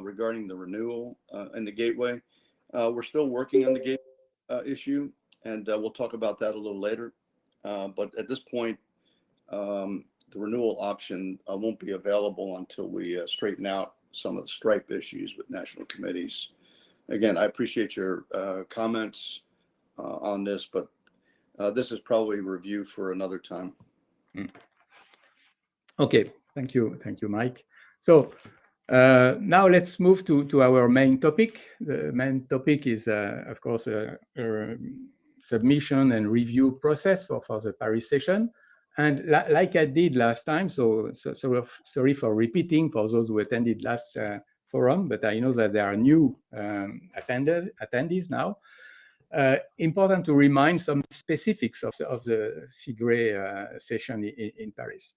regarding the renewal and the gateway. We're still working on the gateway issue, and we'll talk about that a little later. But at this point, the renewal option won't be available until we straighten out some of the Stripe issues with national committees. Again, I appreciate your comments on this, but this is probably a review for another time. Okay, thank you, Mike. So now let's move to our main topic. The main topic is, of course, a submission and review process for the Paris session. And like I did last time, so sorry for repeating for those who attended last forum, but I know that there are new attendees now. Important to remind some specifics of the CIGRE session in Paris.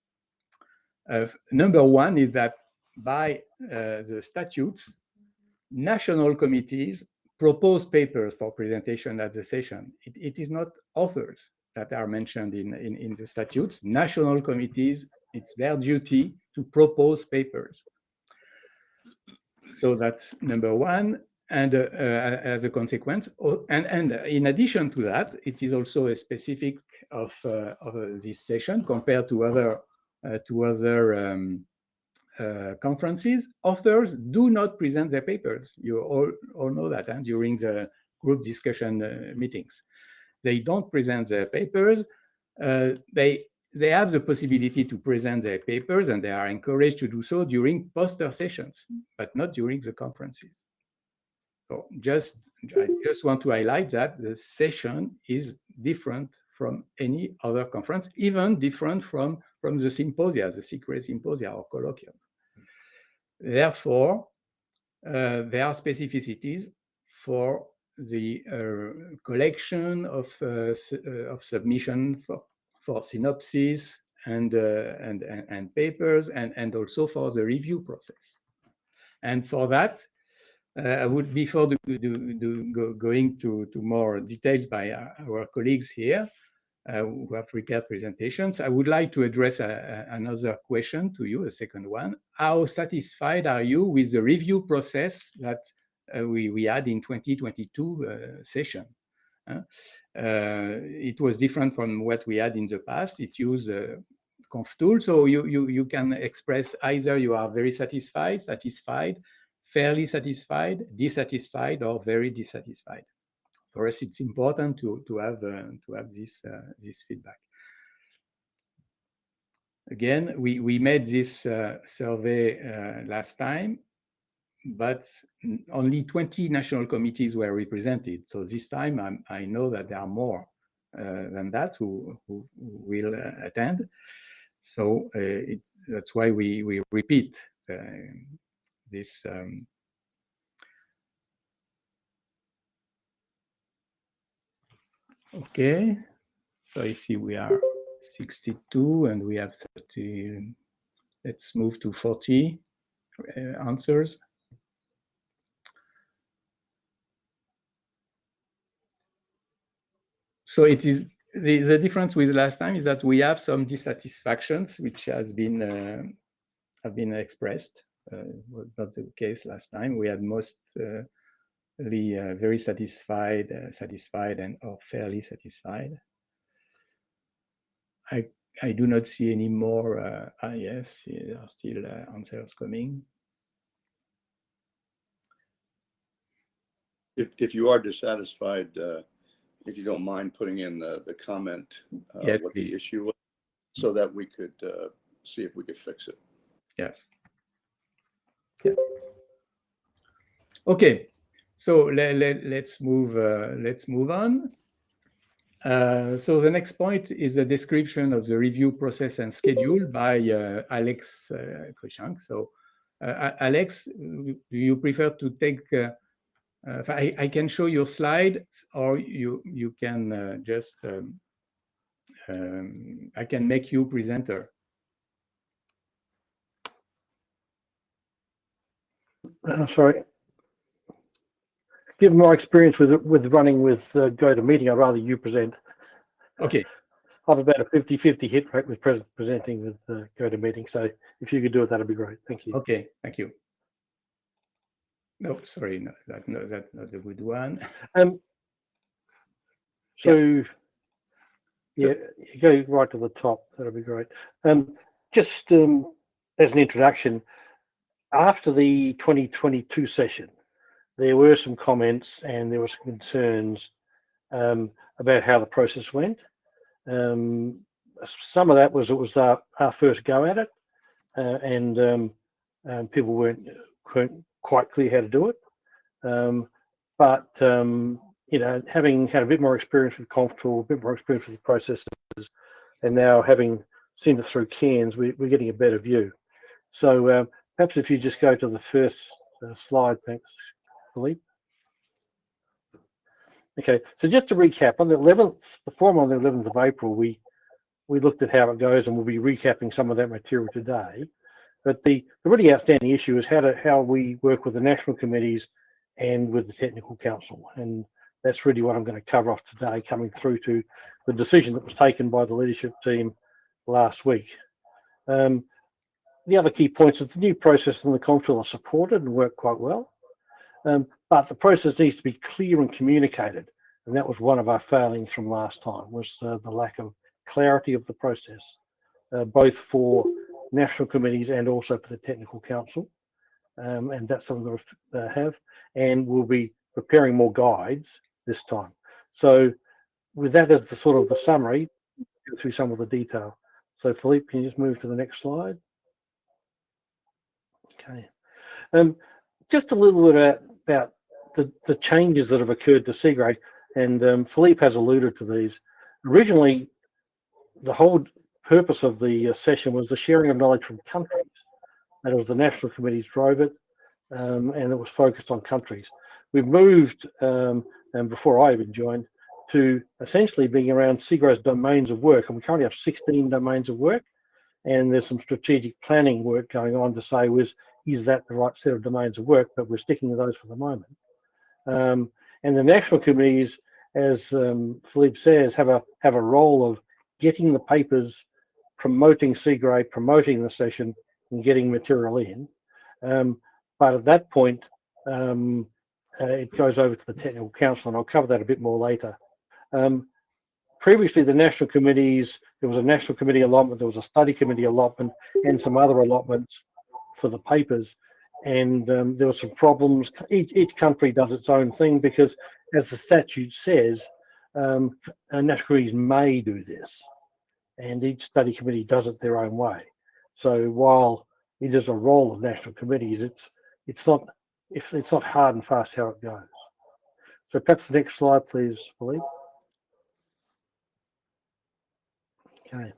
Number one is that by the statutes, national committees propose papers for presentation at the session. It is not authors that are mentioned in the statutes. National committees, it's their duty to propose papers. So that's number one. And as a consequence, and in addition to that, it is also a specific of this session compared to other conferences. Authors do not present their papers. You all know that during the group discussion meetings. They don't present their papers. They have the possibility to present their papers, and they are encouraged to do so during poster sessions, but not during the conferences. So I just want to highlight that the session is different from any other conference, even different from the symposia, the CIGRE symposia or colloquium. Therefore, there are specificities for the collection of submission for synopsis and papers, and also for the review process. And for that, I would, before going to more details by our colleagues here who have prepared presentations, I would like to address another question to you, a second one. How satisfied are you with the review process that we had in 2022 session? It was different from what we had in the past. It used conf tool, so you can express either you are very satisfied, fairly satisfied, dissatisfied, or very dissatisfied. For us, it's important to have this feedback. Again, we made this survey last time, but only 20 national committees were represented. So this time, I know that there are more than that who will attend. So that's why we repeat this. Okay, so I see we are 62 and we have 30. Let's move to 40 answers. So it is the difference with last time is that we have some dissatisfactions which have been expressed. Was not the case last time. We had mostly very satisfied, and or fairly satisfied. I do not see any more. Yes, there are still answers coming. If you are dissatisfied, if you don't mind putting in the comment yes, what please. The issue was, so that we could see if we could fix it. Yes. Yeah. Okay. So let's move on. So the next point is a description of the review process and schedule by Alex Cruikshank. So Alex, do you prefer to take? I can show your slide, or you can just. I can make you presenter. Sorry. Given my experience with running with GoToMeeting, I'd rather you present. Okay. I have about a 50-50 hit rate with presenting with GoToMeeting, so if you could do it, that'd be great. Thank you. Okay, thank you. No, sorry, no, that's not a good one. So yeah, you go right to the top. That'll be great. Just as an introduction, after the 2022 session, there were some comments and there were some concerns about how the process went. Some of that was it was our first go at it, and people weren't quite clear how to do it. But you know, having had a bit more experience with Control, a bit more experience with the processes, and now having seen it through cans, we're getting a better view. So perhaps if you just go to the first slide, thanks, Philippe. Okay, so just to recap, on the 11th, the forum on the 11th of April, we looked at how it goes, and we'll be recapping some of that material today. But the really outstanding issue is how we work with the national committees and with the technical council, and that's really what I'm going to cover off today, coming through to the decision that was taken by the leadership team last week. The other key points is the new process and the control are supported and work quite well, but the process needs to be clear and communicated, and that was one of our failings from last time, was the lack of clarity of the process, both for national committees and also for the technical council, and that's something that we'll have, and we'll be preparing more guides this time. So with that as the sort of the summary, go through some of the detail. So Philippe, can you just move to the next slide? Okay. Just a little bit about the changes that have occurred to CIGRE, and Philippe has alluded to these. Originally, the whole purpose of the session was the sharing of knowledge from countries. That was the national committees drove it, and it was focused on countries. We've moved, and before I even joined, to essentially being around CIGRE's domains of work, and we currently have 16 domains of work, and there's some strategic planning work going on to say, is that the right set of domains of work, but we're sticking to those for the moment. And the national committees, as Philippe says, have a role of getting the papers, promoting CIGRE, promoting the session, and getting material in. But at that point, it goes over to the technical council, and I'll cover that a bit more later. Previously, the national committees, there was a national committee allotment, there was a study committee allotment, and some other allotments for the papers. And there were some problems. Each country does its own thing because, as the statute says, national committees may do this, and each study committee does it their own way. So while it is a role of national committees, it's not hard and fast how it goes. So perhaps the next slide, please, Philippe. Okay.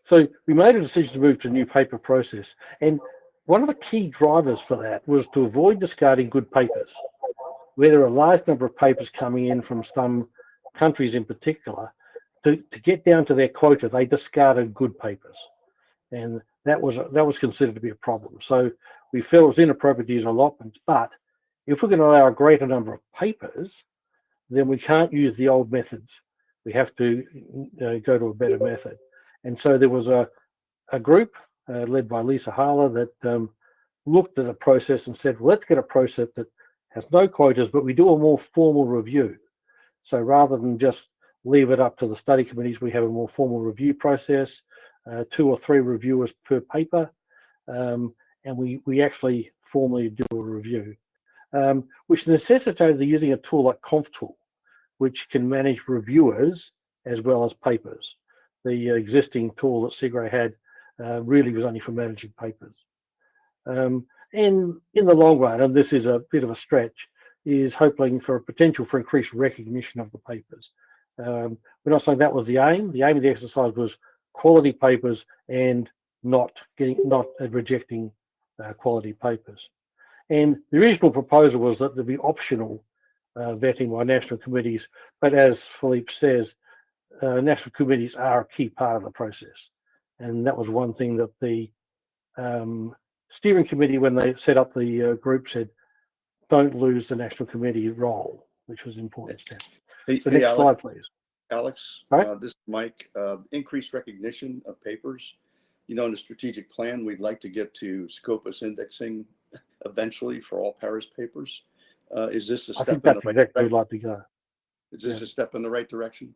So we made a decision to move to a new paper process, and one of the key drivers for that was to avoid discarding good papers. Where there are a large number of papers coming in from some countries in particular, to get down to their quota, they discarded good papers, and that was considered to be a problem. So we felt it was inappropriate to use allotments, but if we're going to allow a greater number of papers, then we can't use the old methods. We have to go to a better method. And so there was a group led by Lisa Harler that looked at a process and said, well, let's get a process that has no quotas, but we do a more formal review. So rather than just leave it up to the study committees, we have a more formal review process, 2 or 3 reviewers per paper, and we actually formally do a review, which necessitated the using a tool like ConfTool, which can manage reviewers as well as papers. The existing tool that CIGRE had really was only for managing papers. And in the long run, and this is a bit of a stretch, is hoping for a potential for increased recognition of the papers. We're not saying that was the aim. The aim of the exercise was quality papers and not rejecting quality papers. And the original proposal was that there be optional vetting by national committees, but as Philippe says, national committees are a key part of the process. And that was one thing that the steering committee, when they set up the group, said, don't lose the national committee role, which was an important step. So next Alex, slide, please. Alex, Right. this is Mike. Increased recognition of papers. You know, in the strategic plan, we'd like to get to Scopus indexing eventually for all Paris papers. Is this a I step think in the that's right exactly where direction? we'd like to go. Is this Yeah. a step in the right direction?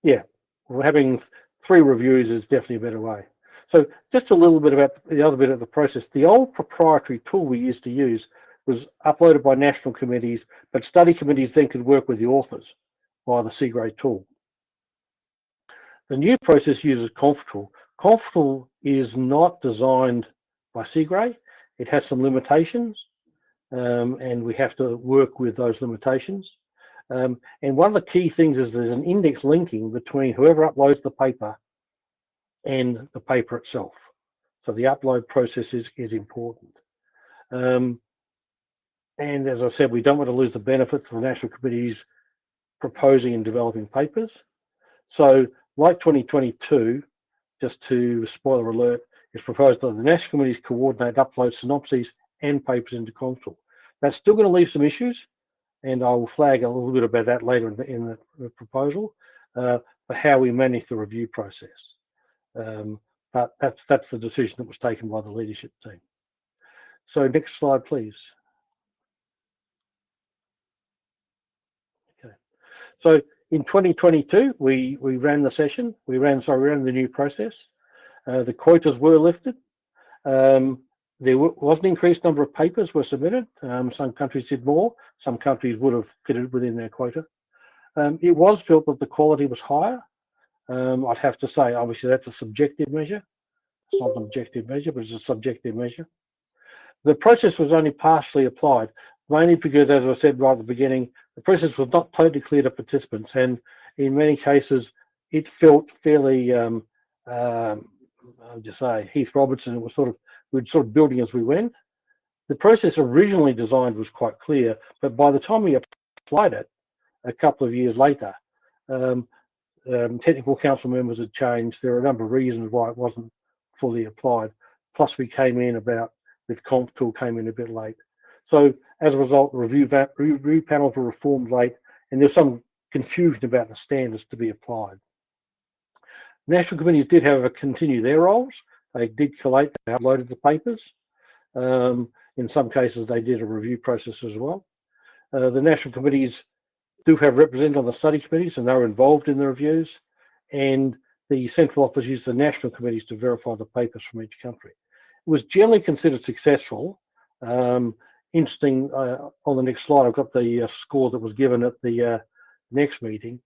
Yeah, well, having 3 reviews is definitely a better way. So just a little bit about the other bit of the process. The old proprietary tool we used to use was uploaded by national committees, but study committees then could work with the authors via the CIGRE tool. The new process uses ConfTool. ConfTool is not designed by CIGRE. It has some limitations, and we have to work with those limitations. And one of the key things is there's an index linking between whoever uploads the paper and the paper itself. So the upload process is important. And as I said, we don't want to lose the benefits of the national committees proposing and developing papers. So like 2022, just to spoiler alert, it's proposed that the national committees coordinate upload synopses and papers into ConfTool. That's still going to leave some issues, and I will flag a little bit about that later in the proposal, for how we manage the review process. But that's the decision that was taken by the leadership team. So next slide, please. Okay. So in 2022, we ran the session. We ran the new process. The quotas were lifted. There was an increased number of papers were submitted. Some countries did more. Some countries would have fitted within their quota. It was felt that the quality was higher. I'd have to say, obviously, that's a subjective measure. It's not an objective measure, but it's a subjective measure. The process was only partially applied, mainly because, as I said right at the beginning, the process was not totally clear to participants, and in many cases, it felt fairly, I'll just say, Heath Robertson. It was we were sort of building as we went. The process originally designed was quite clear, but by the time we applied it, a couple of years later, technical council members had changed. There are a number of reasons why it wasn't fully applied. Plus, we came in with ConfTool came in a bit late. So as a result, the review panels were reformed late, and there's some confusion about the standards to be applied. National committees did, however, continue their roles. They did collate, they uploaded the papers. In some cases, they did a review process as well. The national committees do have representatives on the study committees, and they're involved in the reviews. And the central office used the national committees to verify the papers from each country. It was generally considered successful. Interesting, on the next slide, I've got the score that was given at the next meeting,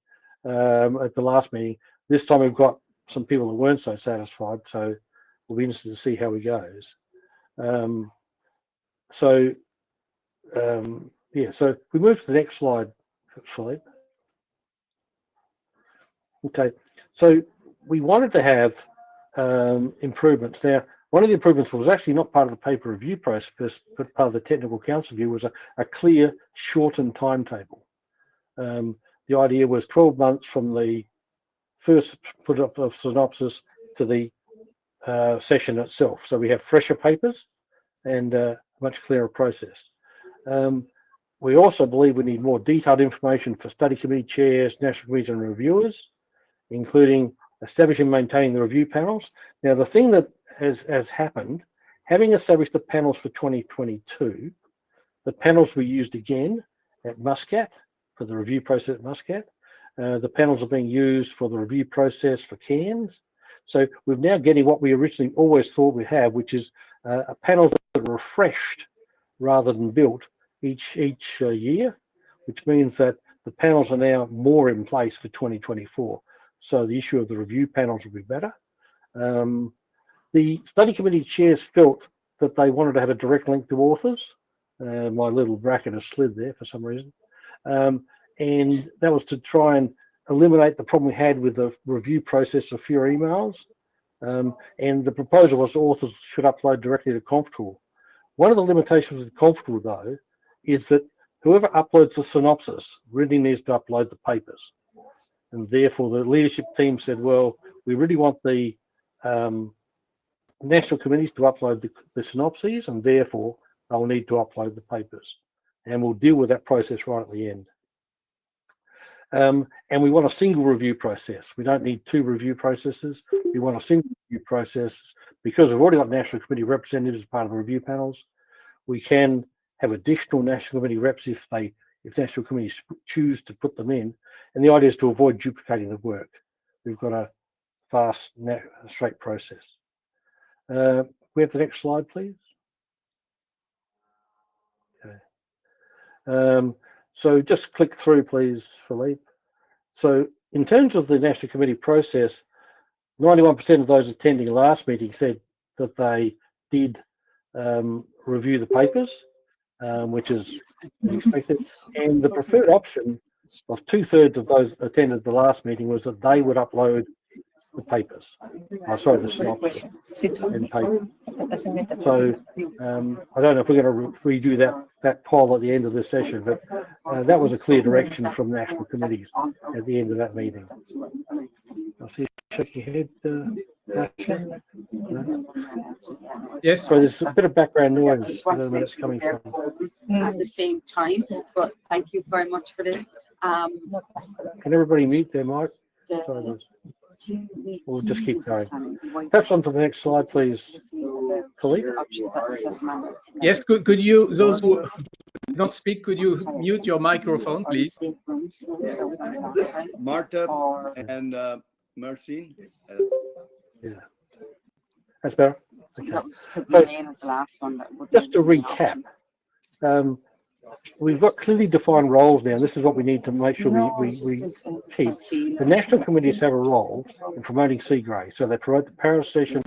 at the last meeting. This time we've got some people that weren't so satisfied, so we'll be interested to see how it goes. Yeah, so we move to the next slide, Philippe. Okay, so we wanted to have improvements. Now, one of the improvements was actually not part of the paper review process, but part of the technical council view was a clear, shortened timetable. The idea was 12 months from the first put up of synopsis to the session itself. So we have fresher papers and a much clearer process. We also believe we need more detailed information for study committee chairs, national committees and reviewers, including establishing and maintaining the review panels. Now, the thing that has happened, having established the panels for 2022, the panels were used again at Muscat for the review process at Muscat. The panels are being used for the review process for Cairns. So we're now getting what we originally always thought we'd have, which is a panel that are refreshed rather than built each year, which means that the panels are now more in place for 2024. So the issue of the review panels will be better. The study committee chairs felt that they wanted to have a direct link to authors. My little bracket has slid there for some reason. And that was to try and eliminate the problem we had with the review process of fewer emails. And the proposal was authors should upload directly to ConfTool. One of the limitations with ConfTool, though, is that whoever uploads the synopsis really needs to upload the papers. And therefore, the leadership team said, well, we really want the national committees to upload the synopses, and therefore, they'll need to upload the papers. And we'll deal with that process right at the end. And we want a single review process. We don't need 2 review processes. We want a single review process because we've already got national committee representatives as part of the review panels. we can have additional National Committee reps if National Committees choose to put them in. And the idea is to avoid duplicating the work. We've got a fast, straight process. We have the next slide, please. Okay. So just click through, please, Philippe. So in terms of the National Committee process, 91% of those attending last meeting said that they did review the papers, which is expected. And the preferred option of 2/3 of those attended the last meeting was that they would upload the papers. Sorry, the synopsis and paper. So I don't know if we're going to redo that poll at the end of this session, but that was a clear direction from national committees at the end of that meeting. I see you shaking your head. No? Yes. So there's a bit of background noise. I don't know where it's coming from. At the same time, but thank you very much for this. Can everybody mute their mic? Sorry, we'll just keep going. Perhaps on to the next slide, please, Philippe. Yes, could you, those who don't speak, could you mute your microphone, please? Marta and Marcin. Yeah, that's better. Okay. Just to recap, we've got clearly defined roles now. This is what we need to make sure we keep. The national committees have a role in promoting CIGRE. So they promote the Paris session,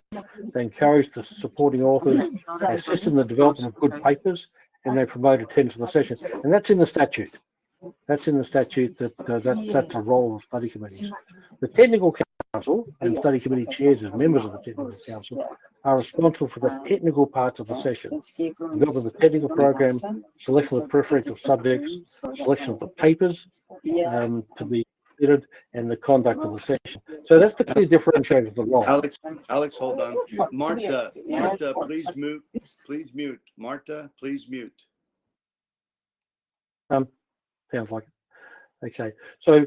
they encourage the supporting authors, they assist in the development of good papers, and they promote attendance to the session. And that's in the statute. That's in the statute that's a role of study committees. The technical council and study committee chairs as members of the technical council are responsible for the technical parts of the session, development of the technical program, selection of preferential subjects, selection of the papers to be considered, and the conduct of the session. So that's the clear differentiator of the role. Alex, hold on. Marta, please mute. Please mute. Marta, please mute. Sounds like it. Okay. So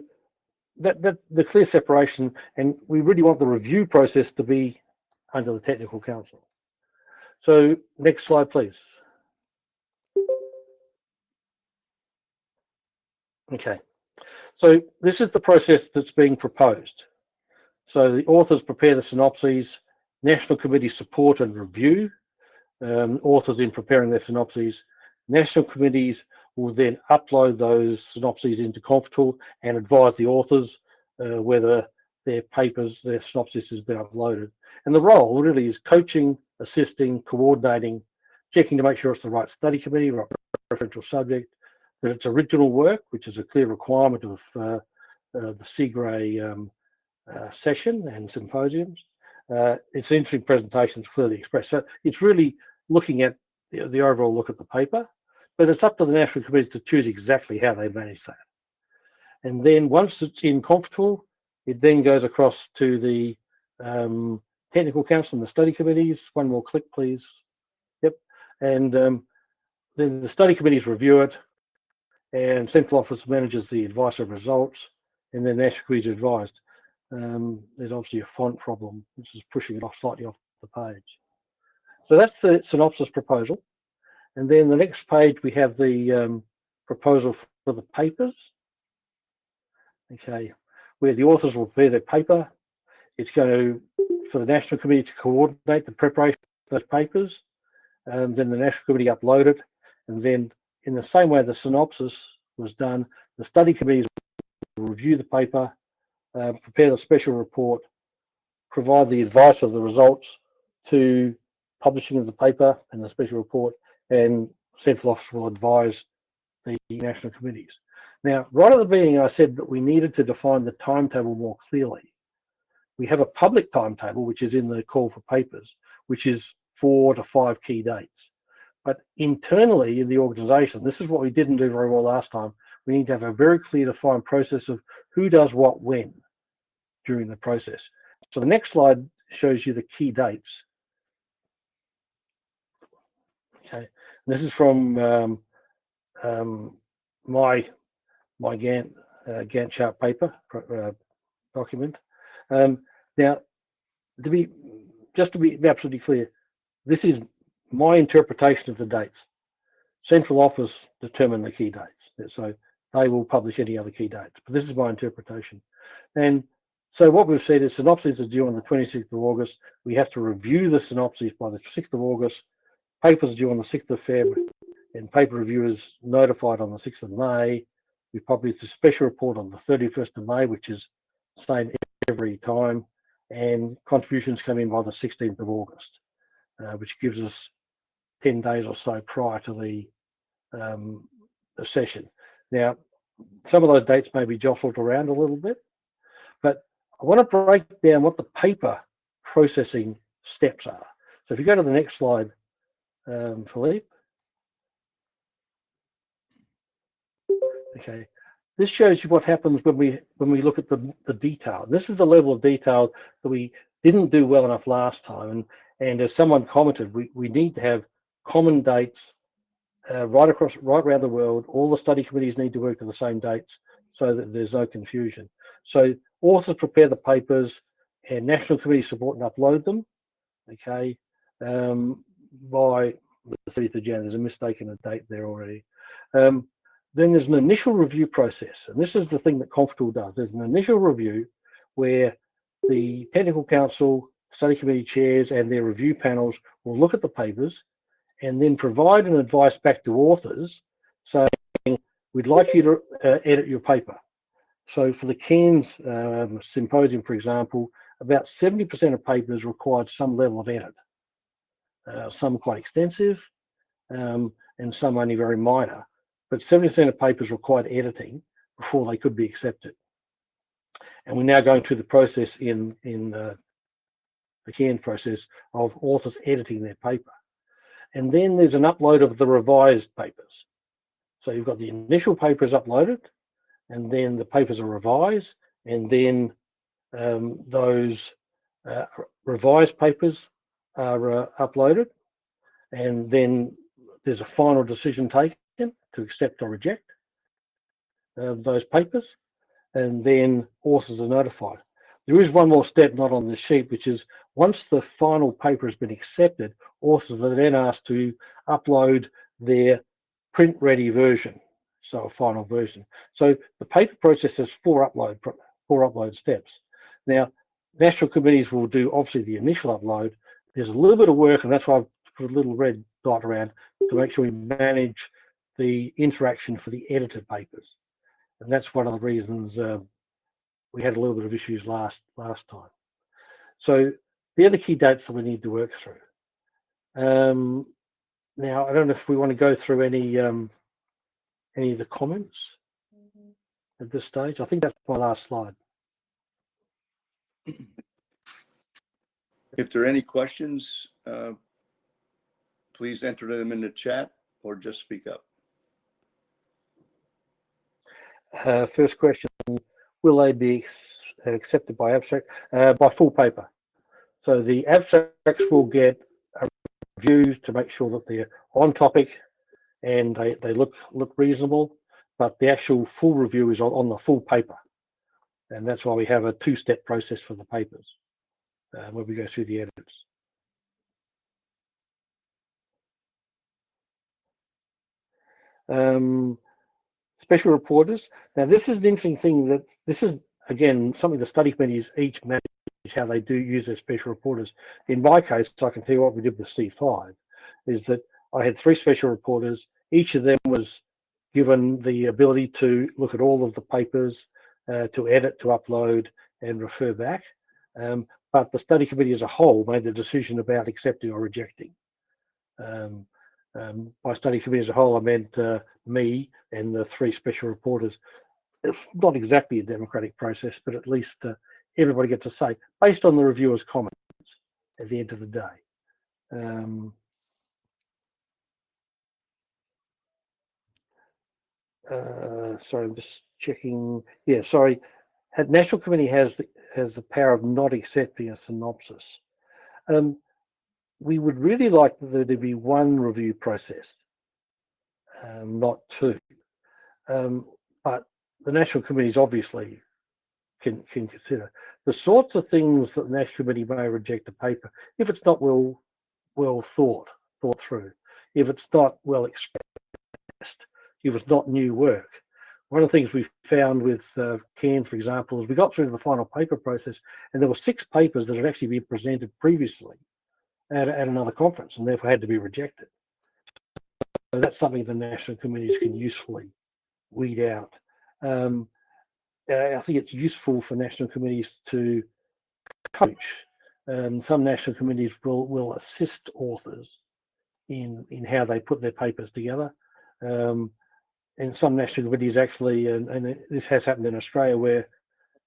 that the clear separation, and we really want the review process to be under the technical council. So next slide, please. Okay. So this is the process that's being proposed. So the authors prepare the synopses, national committee support and review, authors in preparing their synopses. National committees will then upload those synopses into ConfTool and advise the authors whether their papers, their synopsis has been uploaded. And the role really is coaching, assisting, coordinating, checking to make sure it's the right study committee, right preferential subject, that it's original work, which is a clear requirement of the CIGRE session and symposiums. It's interesting presentations clearly expressed. So it's really looking at the overall look at the paper, but it's up to the national committee to choose exactly how they manage that. And then once it's in ConfTool, it then goes across to the technical council and the study committees. One more click, please. Yep. And then the study committees review it, and central office manages the advice of results, and then national committees are advised. There's obviously a font problem, which is pushing it slightly off the page. So that's the synopsis proposal. And then the next page, we have the proposal for the papers. Okay, where the authors will prepare their paper. It's going to, for the National Committee to coordinate the preparation of those papers, and then the National Committee upload it. And then in the same way the synopsis was done, the study committees will review the paper, prepare the special report, provide the advice of the results to publishing of the paper and the special report, and central office will advise the national committees. Now, right at the beginning, I said that we needed to define the timetable more clearly. We have a public timetable, which is in the call for papers, which is 4 to 5 key dates. But internally in the organization, this is what we didn't do very well last time. We need to have a very clear defined process of who does what when during the process. So the next slide shows you the key dates. Okay, this is from my Gantt chart paper document. Now, to be absolutely clear, this is my interpretation of the dates. Central office determine the key dates. So they will publish any other key dates. But this is my interpretation. And so what we've said is synopsis is due on the 26th of August. We have to review the synopsis by the 6th of August. Papers due on the 6th of Feb, and paper review is notified on the 6th of May. We publish a special report on the 31st of May, which is the same every time, and contributions come in by the 16th of August, which gives us 10 days or so prior to the session. Now, some of those dates may be jostled around a little bit, but I want to break down what the paper processing steps are. So if you go to the next slide, Philippe. Okay, this shows you what happens when we look at the detail. This is the level of detail that we didn't do well enough last time, and as someone commented, we need to have common dates right around the world. All the study committees need to work to the same dates so that there's no confusion. So authors prepare the papers, and national committees support and upload them. Okay, by the 30th of January. There's a mistake in the date there already. Then there's an initial review process, and this is the thing that ConfTool does. There's an initial review where the technical council, study committee chairs, and their review panels will look at the papers and then provide an advice back to authors saying, we'd like you to edit your paper. So for the Cairns symposium, for example, about 70% of papers required some level of edit. Some quite extensive, and some only very minor. But 70% of papers required editing before they could be accepted. And we're now going through the process in the Cairns process of authors editing their paper. And then there's an upload of the revised papers. So you've got the initial papers uploaded, and then the papers are revised, and then those revised papers are uploaded, and then there's a final decision taken to accept or reject those papers, and then authors are notified. There is one more step not on this sheet, which is once the final paper has been accepted, authors are then asked to upload their print-ready version, so a final version. So the paper process has four upload steps. Now, national committees will do obviously the initial upload. There's a little bit of work, and that's why I've put a little red dot around to make sure we manage the interaction for the edited papers. And that's one of the reasons we had a little bit of issues last time. So they're the key dates that we need to work through. Now, I don't know if we want to go through any of the comments at this stage. I think that's my last slide. If there are any questions, please enter them in the chat or just speak up. First question, will they be accepted by abstract? By full paper. So the abstracts will get a review to make sure that they're on topic and they look reasonable, but the actual full review is on the full paper. And that's why we have a two-step process for the papers where we go through the edits. Special reporters. Now, this is an interesting thing that this is, again, something the study committees each manage how they do use their special reporters. In my case, I can tell you what we did with C5, is that I had 3 special reporters. Each of them was given the ability to look at all of the papers, to edit, to upload, and refer back. But the study committee as a whole made the decision about accepting or rejecting. By study committee as a whole, I meant me and the 3 special reporters. It's not exactly a democratic process, but at least everybody gets a say based on the reviewer's comments at the end of the day. Sorry, I'm just checking. Yeah, sorry. National Committee has the power of not accepting a synopsis. We would really like there to be one review process, not 2. But the National Committees obviously can consider the sorts of things that the National Committee may reject a paper if it's not well thought through, if it's not well expressed, It was not new work. One of the things we found with Cairns, for example, is we got through to the final paper process, and there were 6 papers that had actually been presented previously at another conference, and therefore had to be rejected. So that's something the national committees can usefully weed out. I think it's useful for national committees to coach. Some national committees will assist authors in how they put their papers together. And some national committees actually, and this has happened in Australia, where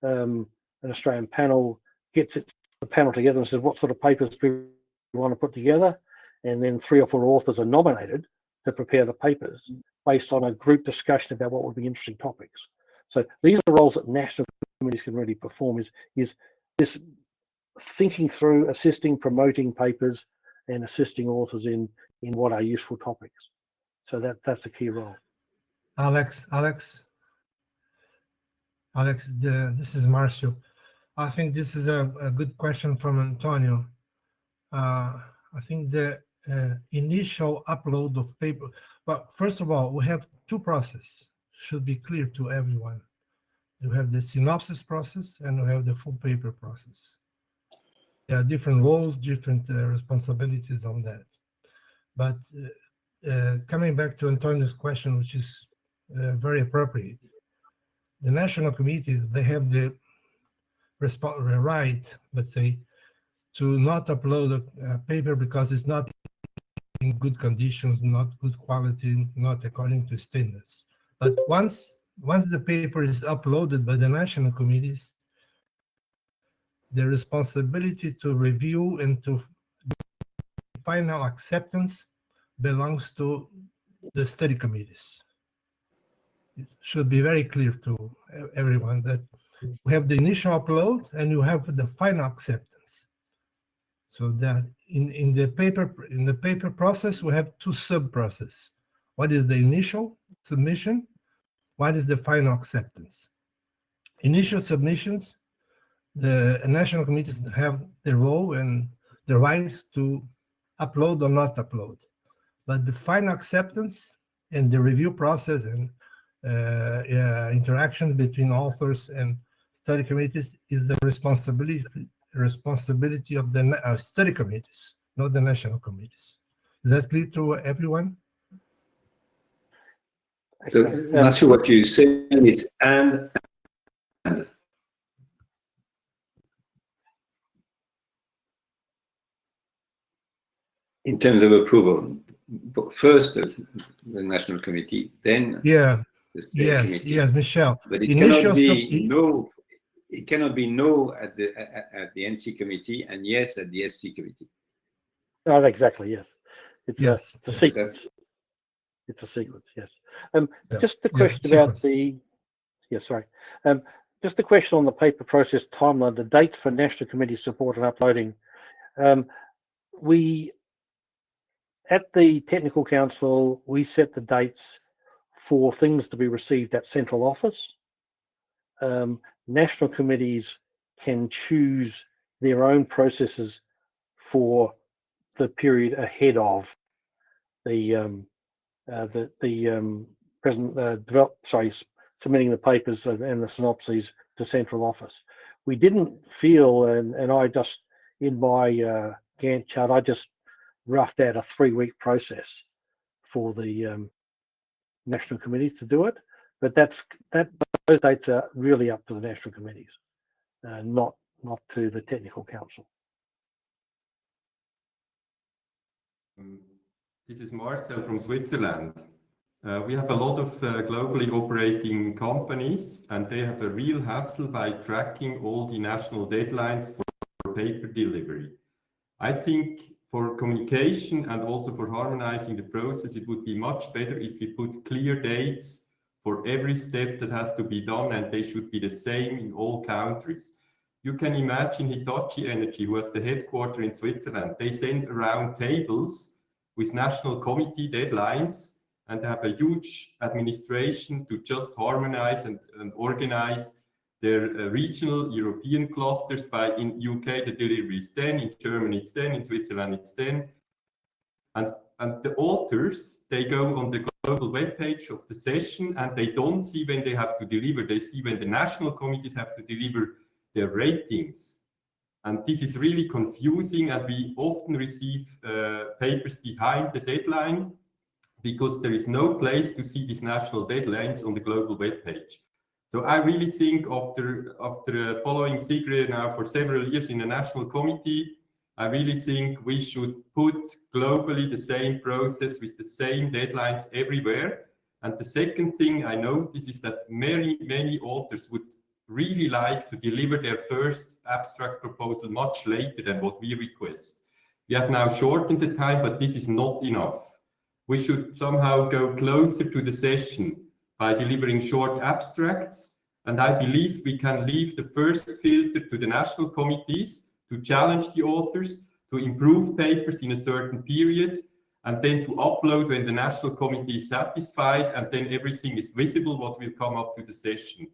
an Australian panel gets the panel together and says, what sort of papers do we want to put together? And then 3 or 4 authors are nominated to prepare the papers based on a group discussion about what would be interesting topics. So these are the roles that national committees can really perform, is this thinking through, assisting, promoting papers, and assisting authors in what are useful topics. So that's a key role. Alex, this is Marcio. I think this is a good question from Antonio. I think the initial upload of paper, but first of all, we have 2 processes, should be clear to everyone. You have the synopsis process and we have the full paper process. There are different roles, different responsibilities on that. But coming back to Antonio's question, which is very appropriate, the national committees, they have the right, let's say, to not upload a paper because it's not in good conditions, not good quality, not according to standards. But once the paper is uploaded by the national committees, the responsibility to review and to final acceptance belongs to the study committees. It should be very clear to everyone that we have the initial upload and you have the final acceptance. So that in the paper process, we have 2 sub-processes. What is the initial submission? What is the final acceptance? Initial submissions, the national committees have the role and the right to upload or not upload. But the final acceptance and the review process and interaction between authors and study committees is the responsibility of the study committees, not the national committees. Is that clear to everyone? So, Matthew, what you're saying is and. In terms of approval, first the national committee, then the state committee. Yes, Michelle. But it cannot be no. It cannot be no at the NC committee and yes at the SC committee. Oh, exactly. Yes, it's a sequence. That's... It's a sequence. Yes. Just the question about the. Yeah, sorry. Just the question on the paper process timeline, the dates for national committee support and uploading. We at the technical council, we set the dates for things to be received at central office. National committees can choose their own processes for the period ahead of the submitting the papers and the synopses to central office. We didn't feel, and I just in my Gantt chart, I just roughed out a 3-week process for the national committees to do it, but those dates are really up to the national committees, not to the technical council. This is Marcel from Switzerland. We have a lot of globally operating companies, and they have a real hassle by tracking all the national deadlines for paper delivery. I think for communication and also for harmonizing the process, it would be much better if we put clear dates for every step that has to be done, and they should be the same in all countries. You can imagine Hitachi Energy, who has the headquarters in Switzerland, they send around tables with national committee deadlines and have a huge administration to just harmonize and organize their regional European clusters. By in UK, the delivery is 10, in Germany it's 10, in Switzerland it's 10. And the authors, they go on the global web page of the session, and they don't see when they have to deliver. They see when the national committees have to deliver their ratings. And this is really confusing, and we often receive papers behind the deadline because there is no place to see these national deadlines on the global web page. So I really think after following CIGRE now for several years in the national committee, I really think we should put globally the same process with the same deadlines everywhere. And the second thing I notice is that many authors would really like to deliver their first abstract proposal much later than what we request. We have now shortened the time, but this is not enough. We should somehow go closer to the session by delivering short abstracts. And I believe we can leave the first filter to the national committees to challenge the authors, to improve papers in a certain period, and then to upload when the national committee is satisfied, and then everything is visible, what will come up to the session.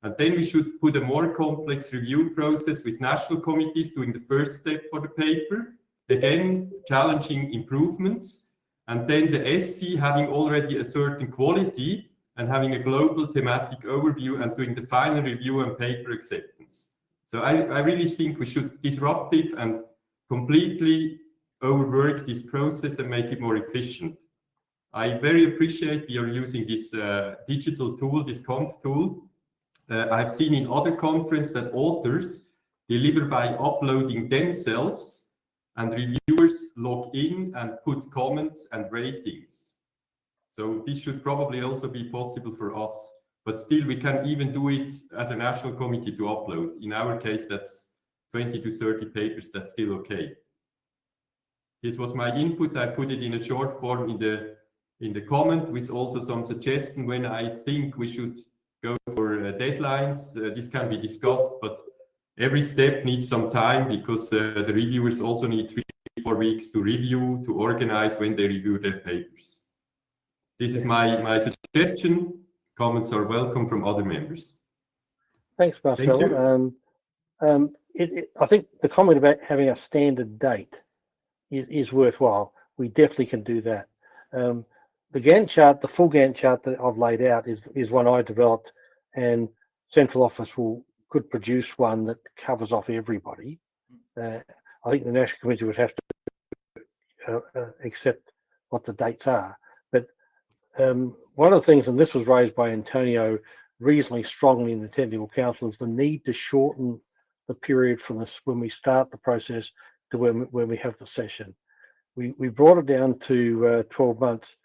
And then we should put a more complex review process with national committees doing the first step for the paper, again, challenging improvements, and then the SC having already a certain quality and having a global thematic overview and doing the final review and paper acceptance. So I really think we should disruptive and completely overwork this process and make it more efficient. I very appreciate we are using this digital tool, this conf tool. I've seen in other conferences that authors deliver by uploading themselves and reviewers log in and put comments and ratings. So this should probably also be possible for us, but still we can even do it as a national committee to upload. In our case, that's 20 to 30 papers, that's still okay. This was my input. I put it in a short form in the comment with also some suggestion when I think we should go for deadlines. This can be discussed, but every step needs some time because the reviewers also need 3-4 weeks to review, to organize when they review their papers. This is my suggestion. Comments are welcome from other members. Thanks, Marcelo. I think the comment about having a standard date is worthwhile. We definitely can do that. The Gantt chart, the full Gantt chart that I've laid out is one I developed, and Central Office could produce one that covers off everybody. I think the National Committee would have to accept what the dates are. But one of the things, and this was raised by Antonio reasonably strongly in the Technical Council, is the need to shorten the period from this when we start the process to when we have the session. We brought it down to 12 months.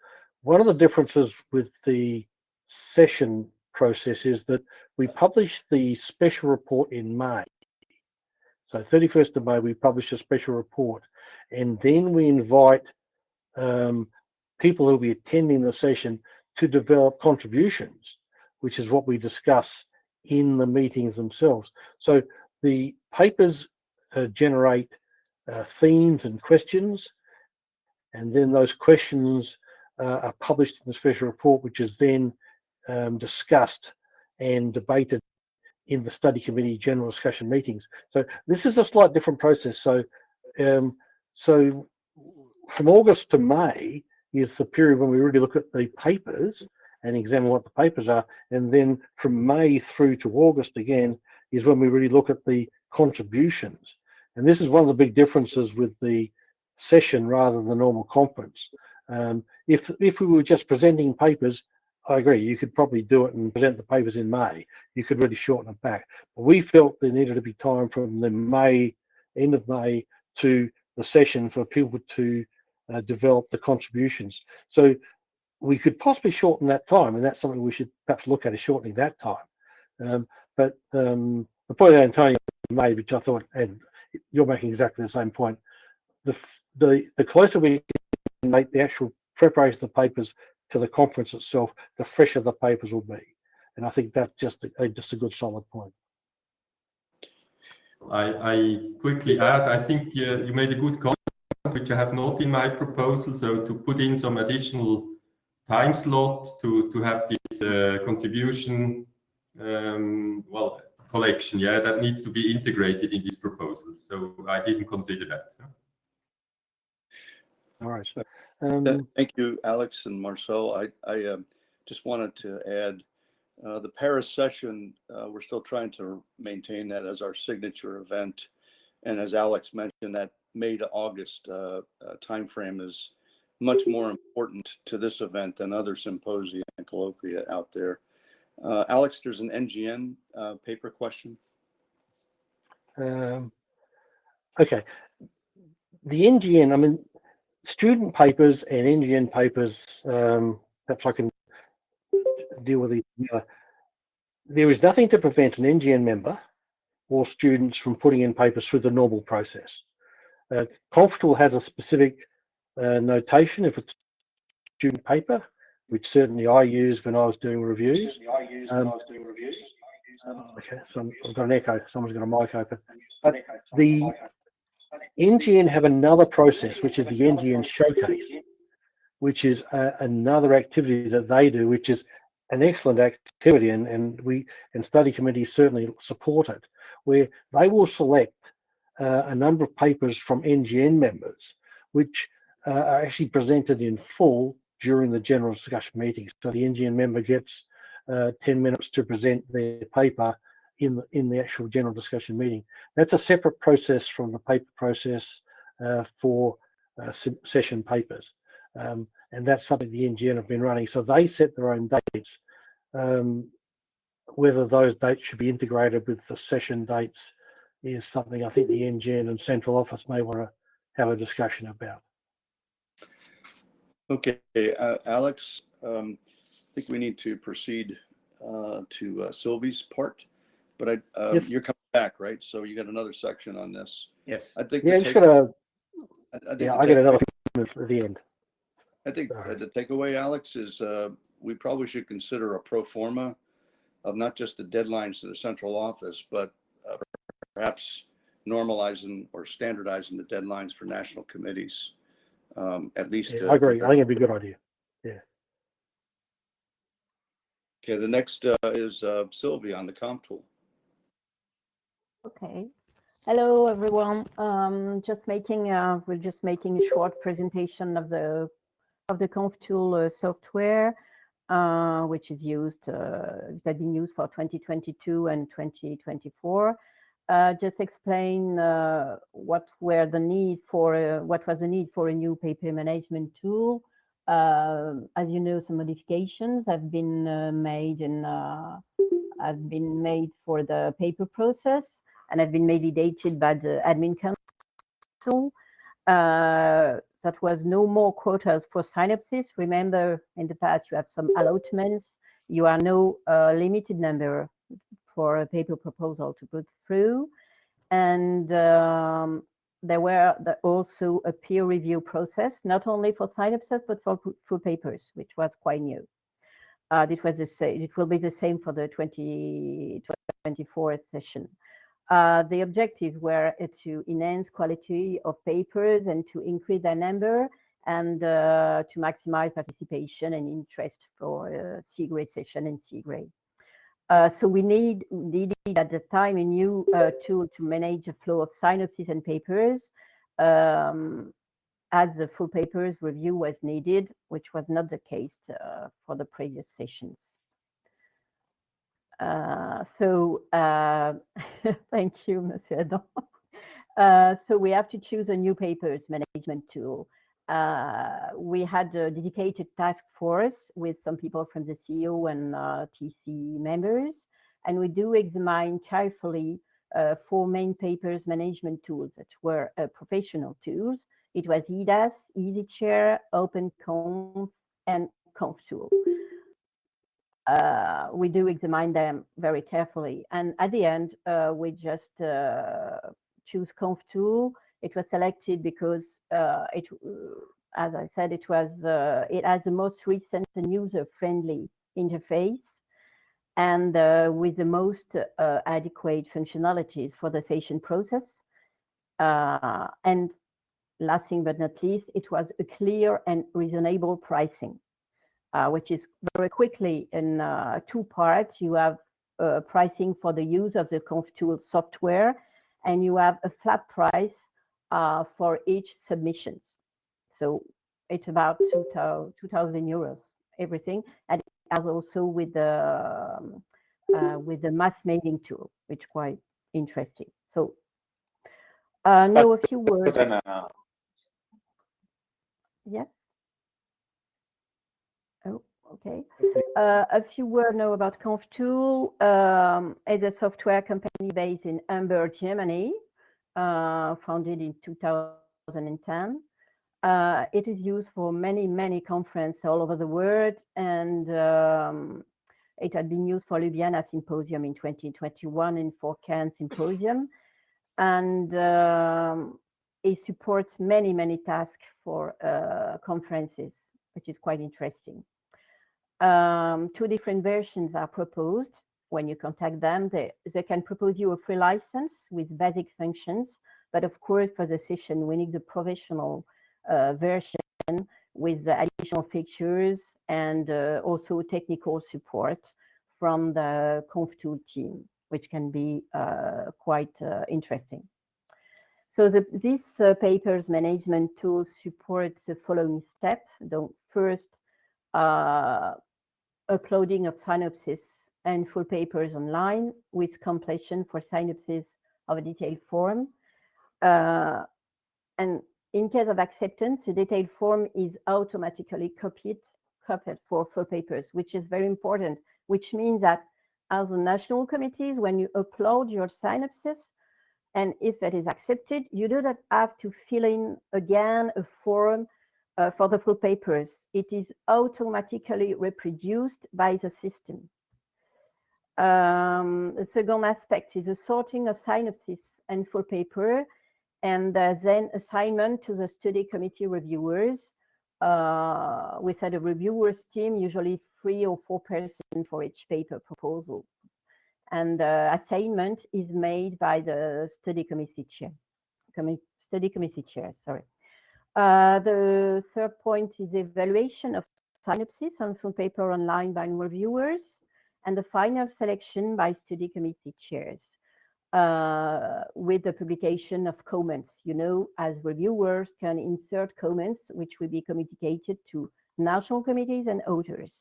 One of the differences with the session process is that we publish the special report in May. So 31st of May, we publish a special report, and then we invite people who will be attending the session to develop contributions, which is what we discuss in the meetings themselves. So the papers generate themes and questions, and then those questions are published in the special report, which is then discussed and debated in the study committee general discussion meetings. So this is a slightly different process. So from August to May is the period when we really look at the papers and examine what the papers are, and then from May through to August again is when we really look at the contributions. And this is one of the big differences with the session rather than the normal conference. If we were just presenting papers, I agree, you could probably do it and present the papers in May. You could really shorten it back. But we felt there needed to be time from the end of May to the session for people to develop the contributions. So we could possibly shorten that time, and that's something we should perhaps look at, is shortening that time. But the point that Antonio made, which I thought, and you're making exactly the same point, the closer we can make the actual preparation of the papers to the conference itself, the fresher the papers will be. And I think that's just a good solid point. I quickly add, I think you made a good comment, which I have not in my proposal. So to put in some additional time slot to have this contribution, collection, that needs to be integrated in this proposal. So I didn't consider that. All right. Thank you, Alex and Marcel. I just wanted to add the Paris session. We're still trying to maintain that as our signature event. And as Alex mentioned, that May to August timeframe is much more important to this event than other symposia and colloquia out there. Alex, there's an NGN paper question. Okay. The NGN, I mean, student papers and NGN papers, perhaps I can deal with these. There is nothing to prevent an NGN member or students from putting in papers through the normal process. ConfTool has a specific notation if it's student paper, which certainly I used when I was doing reviews. Okay, so I've got an echo. Someone's got a mic open. But the NGN have another process, which is the NGN Showcase, which is another activity that they do, which is an excellent activity, and we and study committees certainly support it, where they will select a number of papers from NGN members, which are actually presented in full during the general discussion meeting. So the NGN member gets 10 minutes to present their paper in the actual general discussion meeting. That's a separate process from the paper process for session papers. And that's something the NGN have been running. So they set their own dates. Whether those dates should be integrated with the session dates is something I think the NGN and central office may want to have a discussion about. Okay, Alex, I think we need to proceed to Sylvie's part, but Yes. you're coming back, right? So you got another section on this. Yes. I think Yeah, the just gotta. yeah, I get another at the end. I think the takeaway, Alex, is we probably should consider a pro forma of not just the deadlines to the central office, but perhaps normalizing or standardizing the deadlines for national committees. At least. Yeah, I agree. I think it'd be a good idea. Yeah. Okay, the next is Sylvie on the ConfTool. Okay. Hello, everyone. We're just making a short presentation of the ConfTool software, which is used that been used for 2022 and 2024. Just explain what was the need for a new paper management tool. As you know, some modifications have been made for the paper process and have been validated by the admin council. That was no more quotas for synopsis. Remember, in the past, you have some allotments. You are no limited number for a paper proposal to put through. And there were also a peer review process, not only for synopsis, but for full papers, which was quite new. It will be the same for the 2024 session. The objectives were to enhance quality of papers and to increase their number and to maximize participation and interest for CIGRE session and CIGRE. So we needed at the time a new tool to manage the flow of synopses and papers as the full papers review was needed, which was not the case for the previous sessions. Thank you, Monsieur Adam. So we have to choose a new papers management tool. We had a dedicated task force with some people from the CEO and TC members, and we do examine carefully 4 main papers management tools that were professional tools. It was EDAS, EasyChair, OpenConf, and ConfTool. We do examine them very carefully, and at the end, we just choose ConfTool. It was selected because as I said, it has the most recent and user-friendly interface, and with the most adequate functionalities for the session process. And last thing but not least, it was a clear and reasonable pricing, which is very quickly in 2 parts. You have pricing for the use of the ConfTool software, and you have a flat price for each submission. So it's about 2,000 euros, everything. And it has also with the mass mailing tool, which is quite interesting. So know a few words. Yes. Oh, okay. A few words now about ConfTool. It's a software company based in Hamburg, Germany, founded in 2010. It is used for many conferences all over the world, and it had been used for Ljubljana Symposium in 2021 and for Cannes Symposium. And it supports many tasks for conferences, which is quite interesting. 2 different versions are proposed. When you contact them, they can propose you a free license with basic functions. But of course, for the session, we need the professional version with the additional features and also technical support from the ConfTool team, which can be quite interesting. So this papers management tool supports the following steps. First, uploading of synopsis and full papers online with completion for synopsis of a detailed form. And in case of acceptance, the detailed form is automatically copied for full papers, which is very important, which means that as the national committees, when you upload your synopsis, and if it is accepted, you do not have to fill in again a form for the full papers. It is automatically reproduced by the system. The second aspect is the sorting of synopsis and full paper, and then assignment to the study committee reviewers. We said a reviewers team, usually 3 or 4 persons for each paper proposal. And assignment is made by the study committee chair. Sorry. The third point is evaluation of synopsis and full paper online by reviewers, and the final selection by study committee chairs with the publication of comments. You know, as reviewers can insert comments which will be communicated to national committees and authors.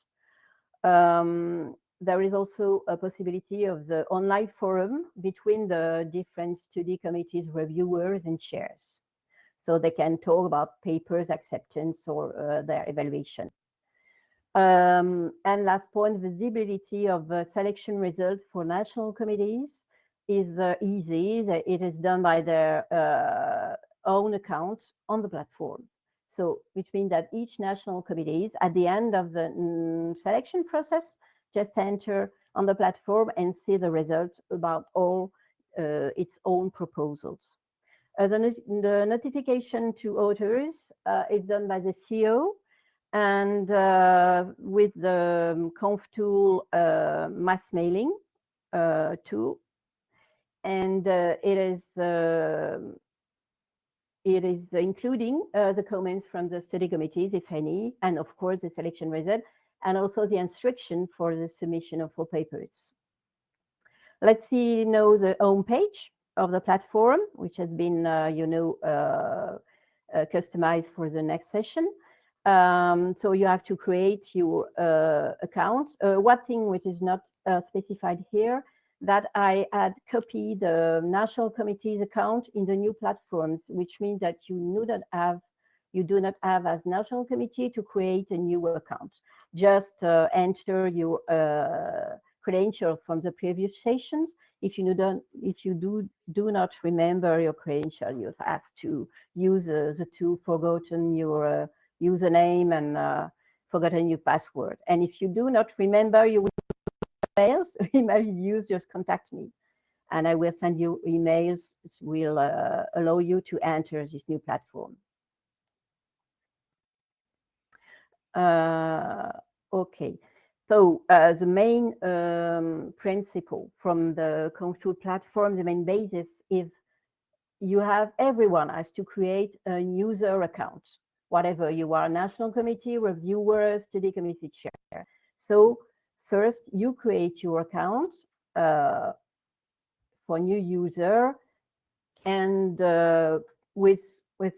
There is also a possibility of the online forum between the different study committees, reviewers and chairs. So they can talk about papers acceptance or their evaluation. And last point, visibility of the selection results for national committees is easy. It is done by their own account on the platform. So which means that each national committees at the end of the selection process just enter on the platform and see the results about all its own proposals. The notification to authors is done by the CEO, and with the ConfTool mass mailing tool, and it is including the comments from the study committees, if any, and of course the selection result, and also the instruction for the submission of full papers. Let's see now the home page of the platform, which has been, customized for the next session. So you have to create your account. One thing which is not specified here, that I had copied the national committee's account in the new platforms, which means that you do not have as national committee to create a new account. Just enter your credentials from the previous sessions. If you do not remember your credential, you have to use the tool, forgotten your username and forgotten your password. And if you do not remember your email you use, just contact me, and I will send you emails that will allow you to enter this new platform. Okay, so the main principle from the ConfTool platform, the main basis is everyone has to create a user account, whatever you are, national committee, reviewer, study committee chair. So first, you create your account for new user, and with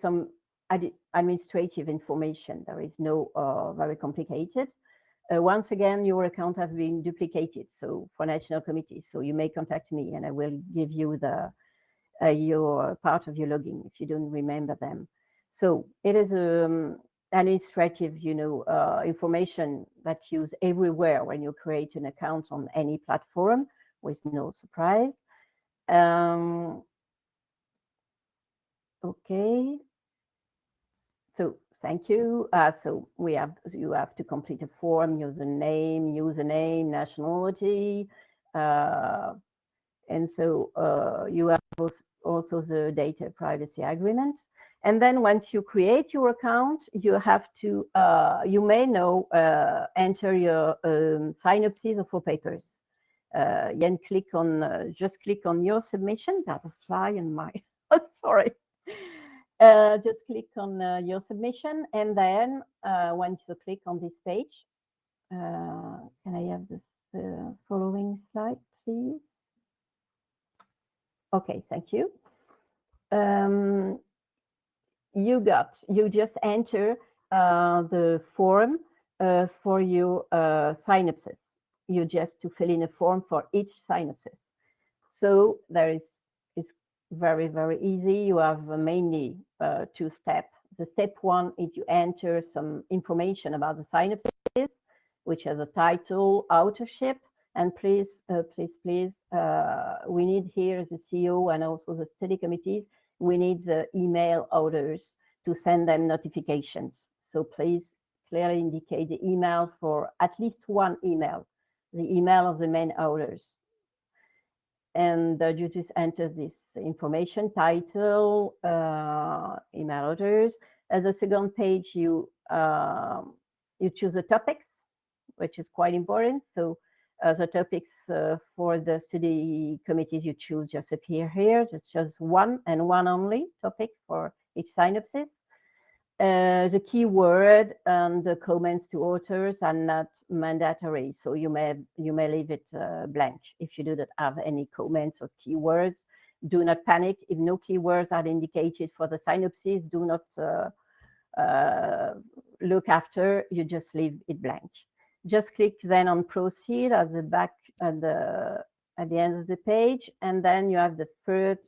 some administrative information. There is no very complicated. Once again, your account has been duplicated. So for national committees, so you may contact me and I will give you the your part of your login if you don't remember them. So it is administrative, information that's used everywhere when you create an account on any platform, with no surprise. Okay. So thank you. So you have to complete a form, username, nationality, and so you have also the data privacy agreement. And then once you create your account, you have to, you may know, enter your synopsis of 4 papers. Then just click on your submission. That will fly in my, sorry. Just click on your submission, and then once you click on this page, can I have this following slide, please? Okay, thank you. You just enter the form for your synopsis. You just to fill in a form for each synopsis. So it's very, very easy. You have mainly 2 steps. The step 1 is you enter some information about the synopsis, which has a title, authorship, and please, we need here the CEO and also the study committees. We need the email authors to send them notifications. So please clearly indicate the email for at least 1 email, the email of the main authors. And you just enter this information, title, email authors. As a second page, you choose the topics, which is quite important. So the topics for the study committees you choose just appear here. It's just 1 and 1 only topic for each synopsis. The keyword and the comments to authors are not mandatory, so you may leave it blank. If you do not have any comments or keywords, do not panic. If no keywords are indicated for the synopsis, do not look after. You just leave it blank. Just click then on proceed at the back at the end of the page, and then you have the third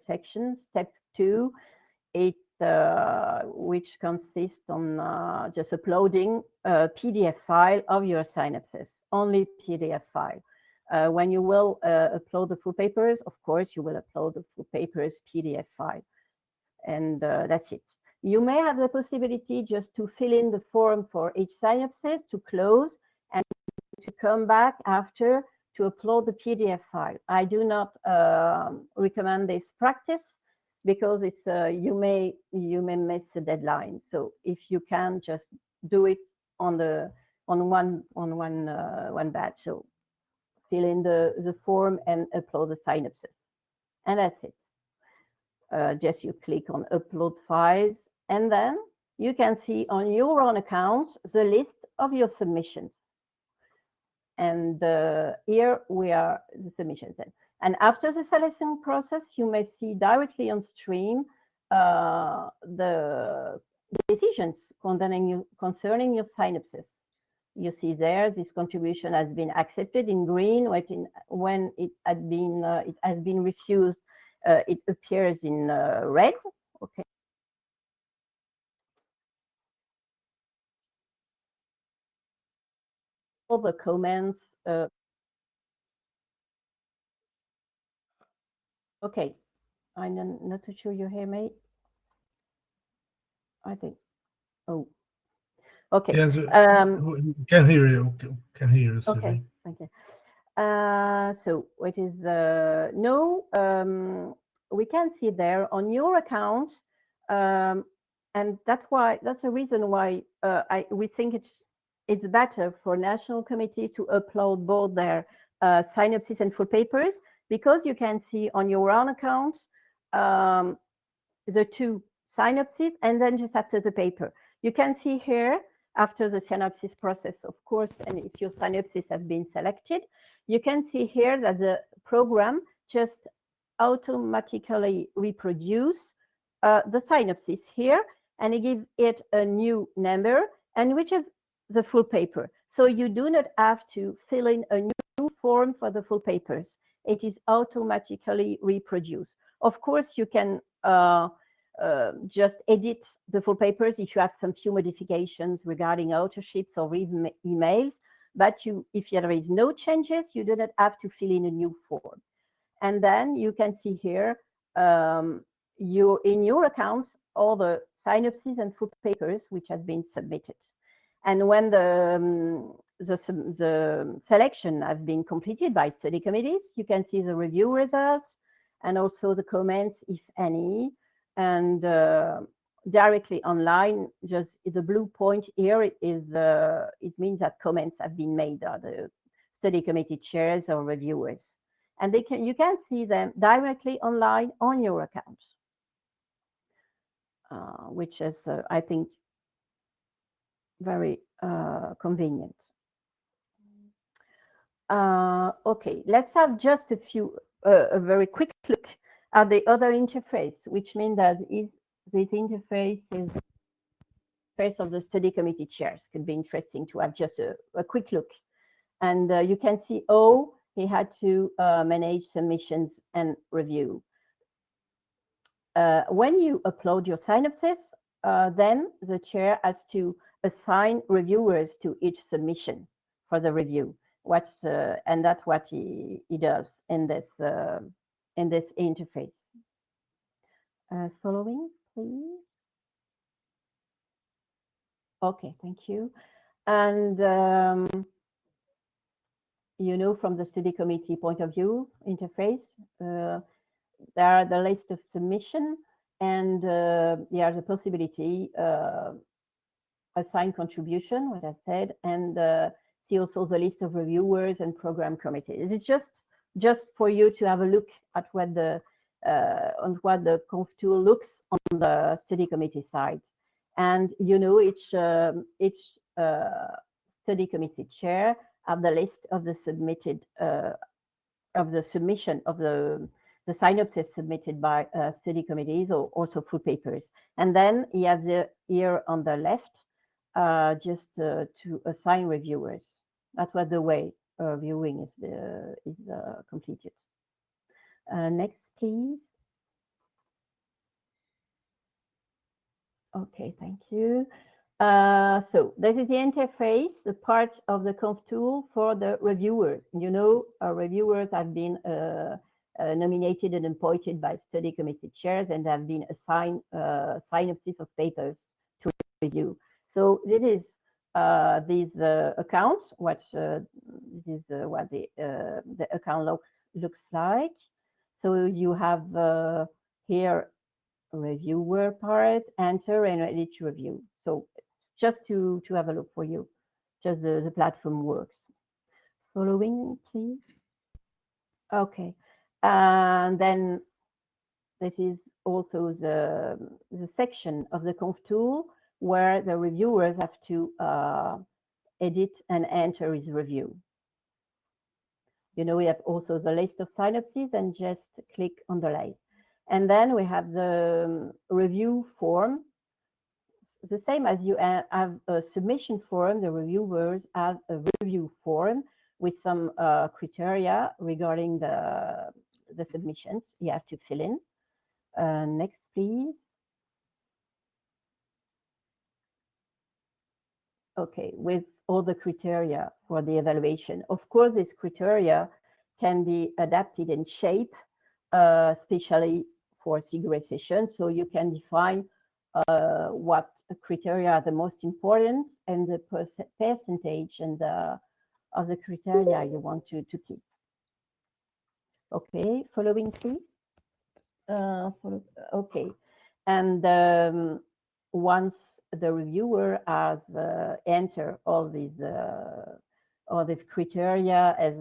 section, step 2, which consists on just uploading a PDF file of your synopsis, only PDF file. When you will upload the full papers, of course, you will upload the full papers PDF file, and that's it. You may have the possibility just to fill in the form for each synopsis, to close, and to come back after to upload the PDF file. I do not recommend this practice because it's you may miss the deadline. So if you can, just do it on one batch. So fill in the form and upload the synopsis, and that's it. Just you click on upload files, and then you can see on your own account the list of your submissions. And here we are the submissions. And after the selection process, you may see directly on stream the decisions concerning your synopsis. You see there, this contribution has been accepted in green. When it has been refused, it appears in red. Okay. All the comments. Okay, I'm not too sure you hear me. I think. Oh, okay. Yes, can hear you. Can hear you. Okay, thank you. So what is no? We can see there on your account, and that's the reason why we think it's better for national committees to upload both their synopsis and full papers, because you can see on your own account the 2 synopses, and then just after the paper. You can see here after the synopsis process, of course, and if your synopsis has been selected, you can see here that the program just automatically reproduce the synopsis here, and it gives it a new number, and which is the full paper. So you do not have to fill in a new form for the full papers. It is automatically reproduced. Of course, you can just edit the full papers if you have some few modifications regarding authorships or emails, but if there is no changes, you do not have to fill in a new form. And then you can see here in your accounts all the synopses and full papers which have been submitted. And when the selection has been completed by study committees, you can see the review results and also the comments, if any, and directly online. Just the blue point here is it means that comments have been made by the study committee chairs or reviewers, and you can see them directly online on your account, which is I think very convenient. Okay, let's have just a very quick look at the other interface, which means that this interface is face of the study committee chairs. Could be interesting to have just a quick look. And you can see, he had to manage submissions and review. When you upload your synopsis, then the chair has to assign reviewers to each submission for the review. And that's what he does in this interface. Following, please. Okay, thank you. And you know, from the study committee point of view interface, there are the list of submission, and there are the possibility assign contribution, what I said, and see also the list of reviewers and program committees. It's just for you to have a look at what the conf tool looks on the study committee side. And you know, each study committee chair have the list of the submitted of the submission of the synopsis submitted by study committees, or also full papers. And then you have here on the left just to assign reviewers. That was the way viewing is completed. Next, please. Okay, thank you. So this is the interface, the part of the conf tool for the reviewers. You know, our reviewers have been nominated and appointed by study committee chairs and have been assigned synopsis of papers to review. So this is these accounts. This is what the account looks like. So you have here reviewer part, enter, and ready to review. So just to have a look for you, just the platform works. Following, please. Okay, and then this is also the section of the conf tool where the reviewers have to edit and enter his review. You know, we have also the list of synopses, and just click on the light. And then we have the review form. The same as you have a submission form, the reviewers have a review form with some criteria regarding the submissions you have to fill in. Next, please. Okay, with all the criteria for the evaluation. Of course, this criteria can be adapted and shaped, especially for CIGRE sessions. So you can define what criteria are the most important and the percentage and of the criteria you want to keep. Okay, following, please. Okay, and once the reviewer has entered all these criteria as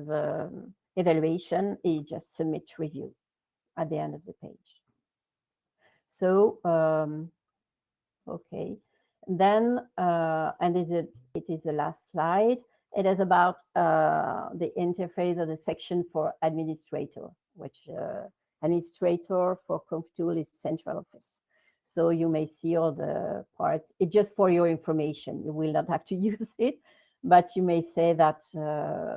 evaluation, he just submits review at the end of the page. So okay, then and it is the last slide. It is about the interface of the section for administrator, which administrator for ConfTool is central office. So you may see all the parts. It's just for your information. You will not have to use it, but you may say that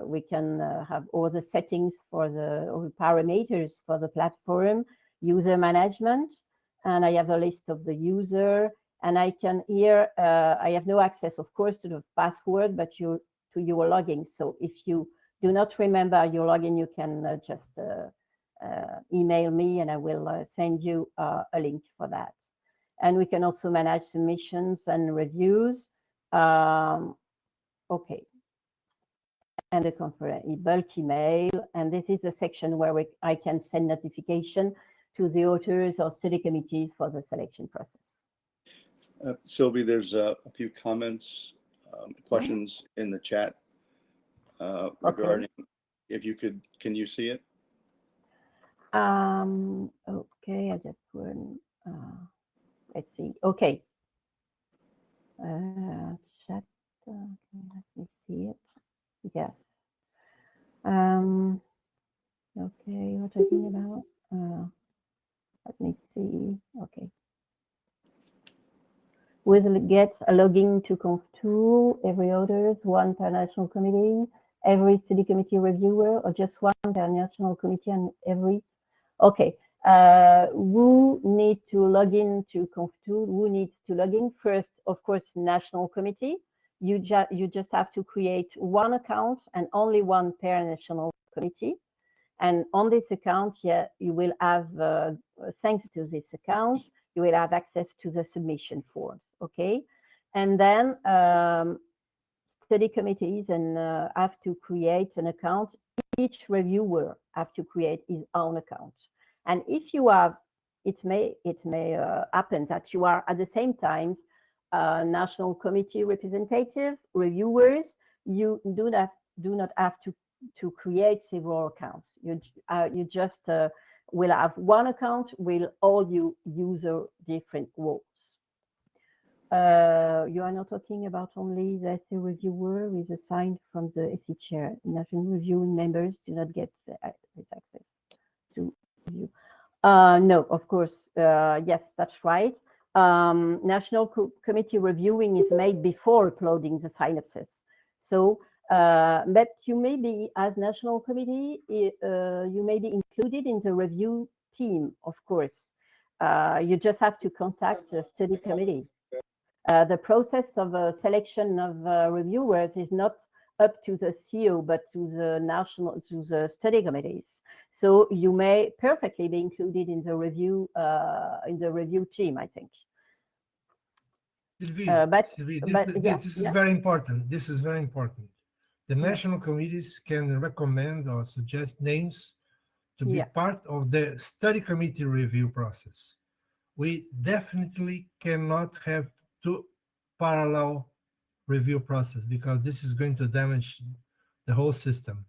we can have all the settings for all the parameters for the platform, user management, and I have a list of the user, and I can here, I have no access, of course, to the password, but to your login. So if you do not remember your login, you can just email me and I will send you a link for that. And we can also manage submissions and reviews. Okay. And the conference bulk email. And this is the section where I can send notification to the authors or study committees for the selection process. Sylvie, there's a few comments, questions in the chat regarding, if you could, can you see it? Okay, I just went, let's see. Okay. Chat. Okay, let me see it. Yes. Okay, what are you talking about? Let me see. Okay. Will get a login to ConfTool, every authors, one per national committee, every study committee reviewer, or just one per national committee and every. Okay. Who need to log in to ConfTool? Who needs to log in? First, of course, national committee. You just have to create one account and only one per national committee. And on this account, yeah, you will have, thanks to this account, you will have access to the submission forms, okay? And then study committees and have to create an account. Each reviewer have to create his own account. And if you have, it may happen that you are at the same time national committee representative, reviewers. You do not have to create several accounts. You just will have one account with all you user different roles. You are not talking about only the SE reviewer who is assigned from the SE chair. National reviewing members do not get this access to review. No, of course, yes, that's right. National committee reviewing is made before uploading the synopsis. So, but you may be, as national committee, you may be included in the review team, of course. You just have to contact the study committee. The process of selection of reviewers is not up to the CEO, but to the study committees. So you may perfectly be included in the review team, I think. Sylvie, this is yeah. very important. This is very important. The national committees can recommend or suggest names to be part of the study committee review process. We definitely cannot have two parallel review process because this is going to damage the whole system.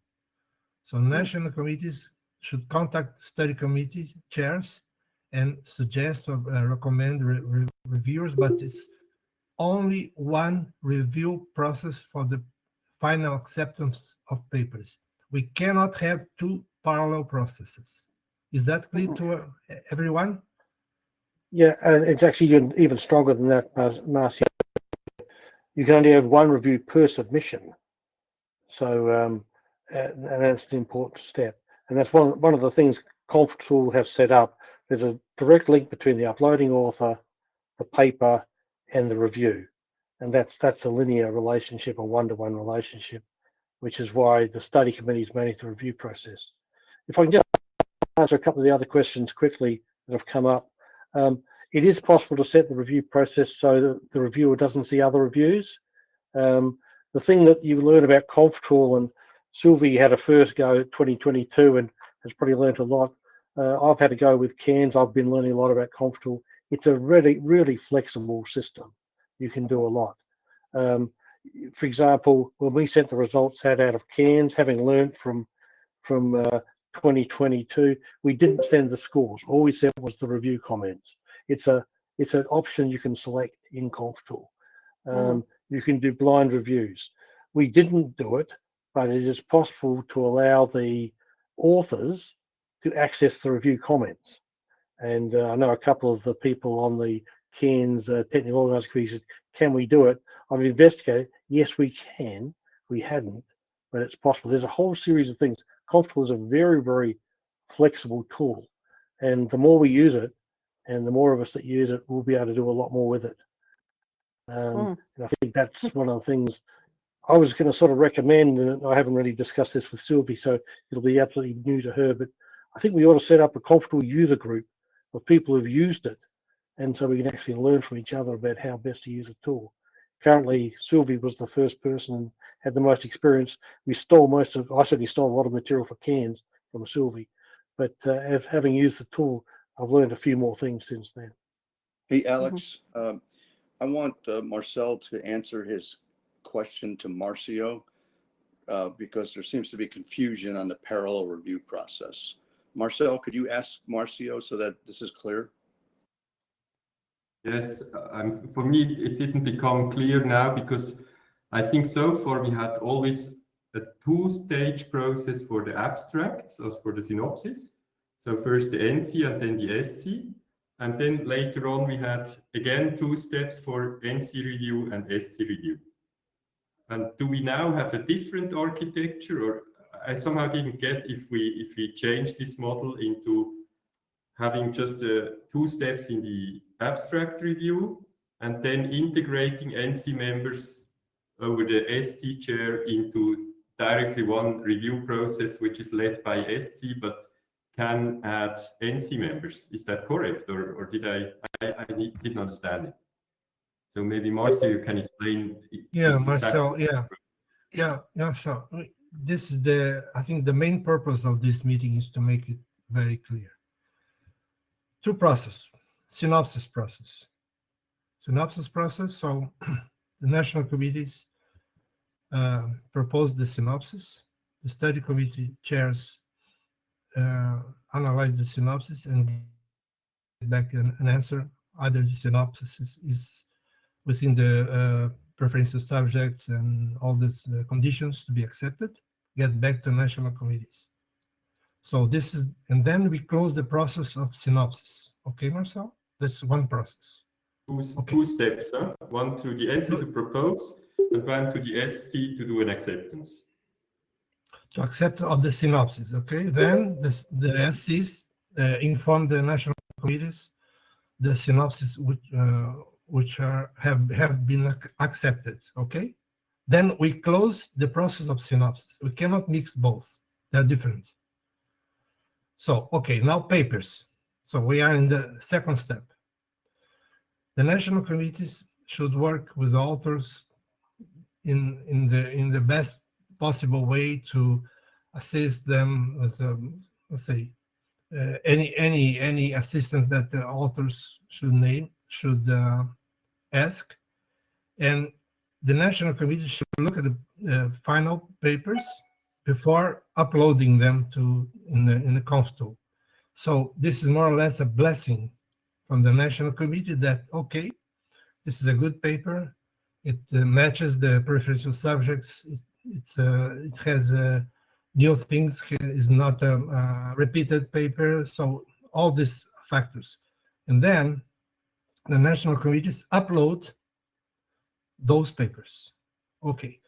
So national committees should contact study committee chairs and suggest or recommend reviewers, but it's only one review process for the final acceptance of papers. We cannot have two parallel processes. Is that clear to everyone? Yeah, and it's actually even stronger than that, Marcia. You can only have one review per submission. So and that's the important step. And that's one of the things ConfTool has set up. There's a direct link between the uploading author, the paper, and the review. And that's a linear relationship, a one-to-one relationship, which is why the study committees manage the review process. If I can just answer a couple of the other questions quickly that have come up. It is possible to set the review process so that the reviewer doesn't see other reviews. The thing that you learn about ConfTool, and Sylvie had a first go at 2022 and has probably learned a lot. I've had to go with CANS. I've been learning a lot about ConfTool. It's a really flexible system. You can do a lot. For example, when we sent the results out of CANS, having learned from 2022, we didn't send the scores. All we sent was the review comments. It's an option you can select in ConfTool. You can do blind reviews. We didn't do it, but it is possible to allow the authors to access the review comments. And I know a couple of the people on the Cairns Technical Organising Committee said, can we do it? I've investigated. Yes, we can. We hadn't, but it's possible. There's a whole series of things. Conftable is a very, very flexible tool. And the more we use it, and the more of us that use it, we'll be able to do a lot more with it. And I think that's one of the things I was going to sort of recommend, and I haven't really discussed this with Sylvie, so it'll be absolutely new to her, but I think we ought to set up a Conftable user group of people who've used it, and so we can actually learn from each other about how best to use a tool. Currently, Sylvie was the first person and had the most experience. We stole I certainly stole a lot of material for Cairns from Sylvie, but having used the tool, I've learned a few more things since then. Hey, Alex, I want Marcel to answer his question to Marcio because there seems to be confusion on the parallel review process. Marcel, could you ask Marcio so that this is clear? Yes, for me, it didn't become clear now because I think so far we had always a two-stage process for the abstracts, as for the synopsis. So first the NC and then the SC. And then later on, we had again 2 steps for NC review and SC review. And do we now have a different architecture, or I somehow didn't get if we change this model into having just 2 steps in the abstract review and then integrating NC members over the SC chair into directly one review process, which is led by SC, but can add NC members. Is that correct, or did I didn't understand it? So maybe Marcio, you can explain. Yeah, Marcel. Yeah. So this is I think the main purpose of this meeting is to make it very clear. 2 processes: synopsis process. So the national committees propose the synopsis. The study committee chairs analyze the synopsis and get back an answer. Either the synopsis is within the preferential subjects and all these conditions to be accepted, get back to national committees. So this is, and then we close the process of synopsis. Okay, Marcel? That's one process. Two steps, huh? One to the NC to propose, and one to the SC to do an acceptance. To accept of the synopsis, okay? Then the SCs inform the national committees the synopsis which have been accepted, okay? Then we close the process of synopsis. We cannot mix both. They're different. So, okay, now papers. So we are in the second step. The national committees should work with authors in the best possible way to assist them with, let's say, any assistance that the authors should ask, and the national committee should look at the final papers before uploading them in the Conftable. So this is more or less a blessing from the national committee that, okay, this is a good paper. It matches the preferential subjects. It has new things. It is not a repeated paper. So all these factors. And then the national committees upload those papers. Okay.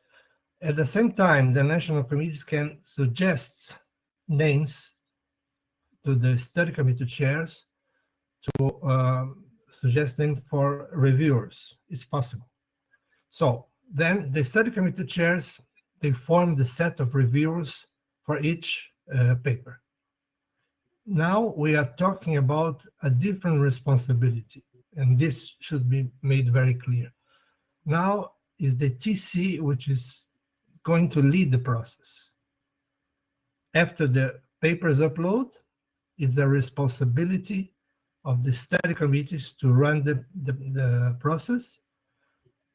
At the same time, the national committees can suggest names to the study committee chairs to suggest them for reviewers. It's possible. So then the study committee chairs, they form the set of reviewers for each paper. Now we are talking about a different responsibility, and this should be made very clear. Now is the TC which is going to lead the process. After the papers upload, it's the responsibility of the study committees to run the process,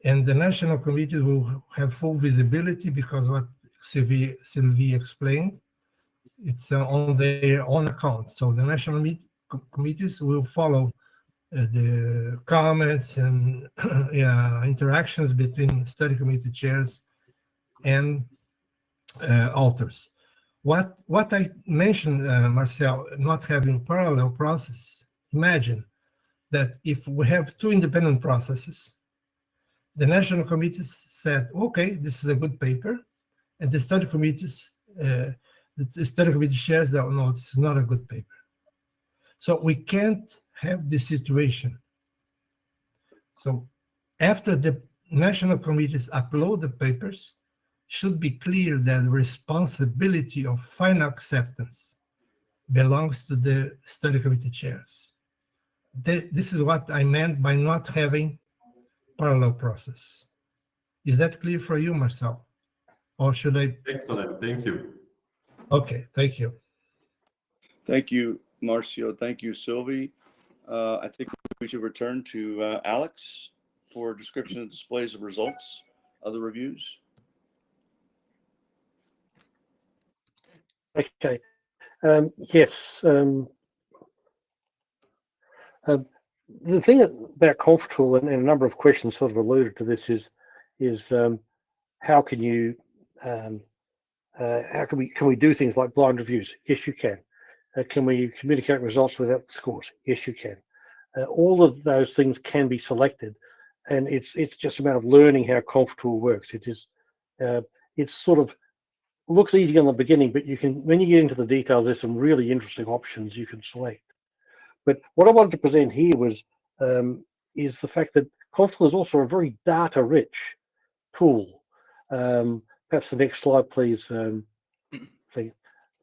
and the national committee will have full visibility because what Sylvie explained, it's on their own account. So the national committees will follow the comments and interactions between study committee chairs and authors. what I mentioned, Marcel, not having parallel process. Imagine that if we have two independent processes, the national committees said, okay, this is a good paper, and the study committees, the study committee shares that, no, this is not a good paper. So we can't have this situation. So after the national committees upload the papers, should be clear that responsibility of final acceptance belongs to the study committee chairs. This is what I meant by not having parallel process. Is that clear for you, Marcel? Or should I? Excellent, thank you. Okay, thank you. Thank you, Marcio. Thank you, Sylvie. I think we should return to Alex for description and displays of results of the reviews. Okay. Yes. The thing about ConfTool, and a number of questions sort of alluded to this, is how can you how can we do things like blind reviews? Yes, you can. Can we communicate results without the scores? Yes, you can. All of those things can be selected, and it's just a matter of learning how ConfTool works. It is it's sort of looks easy in the beginning, but you can, when you get into the details, there's some really interesting options you can select. But what I wanted to present here was is the fact that ConfTool is also a very data-rich tool. Perhaps the next slide, please. For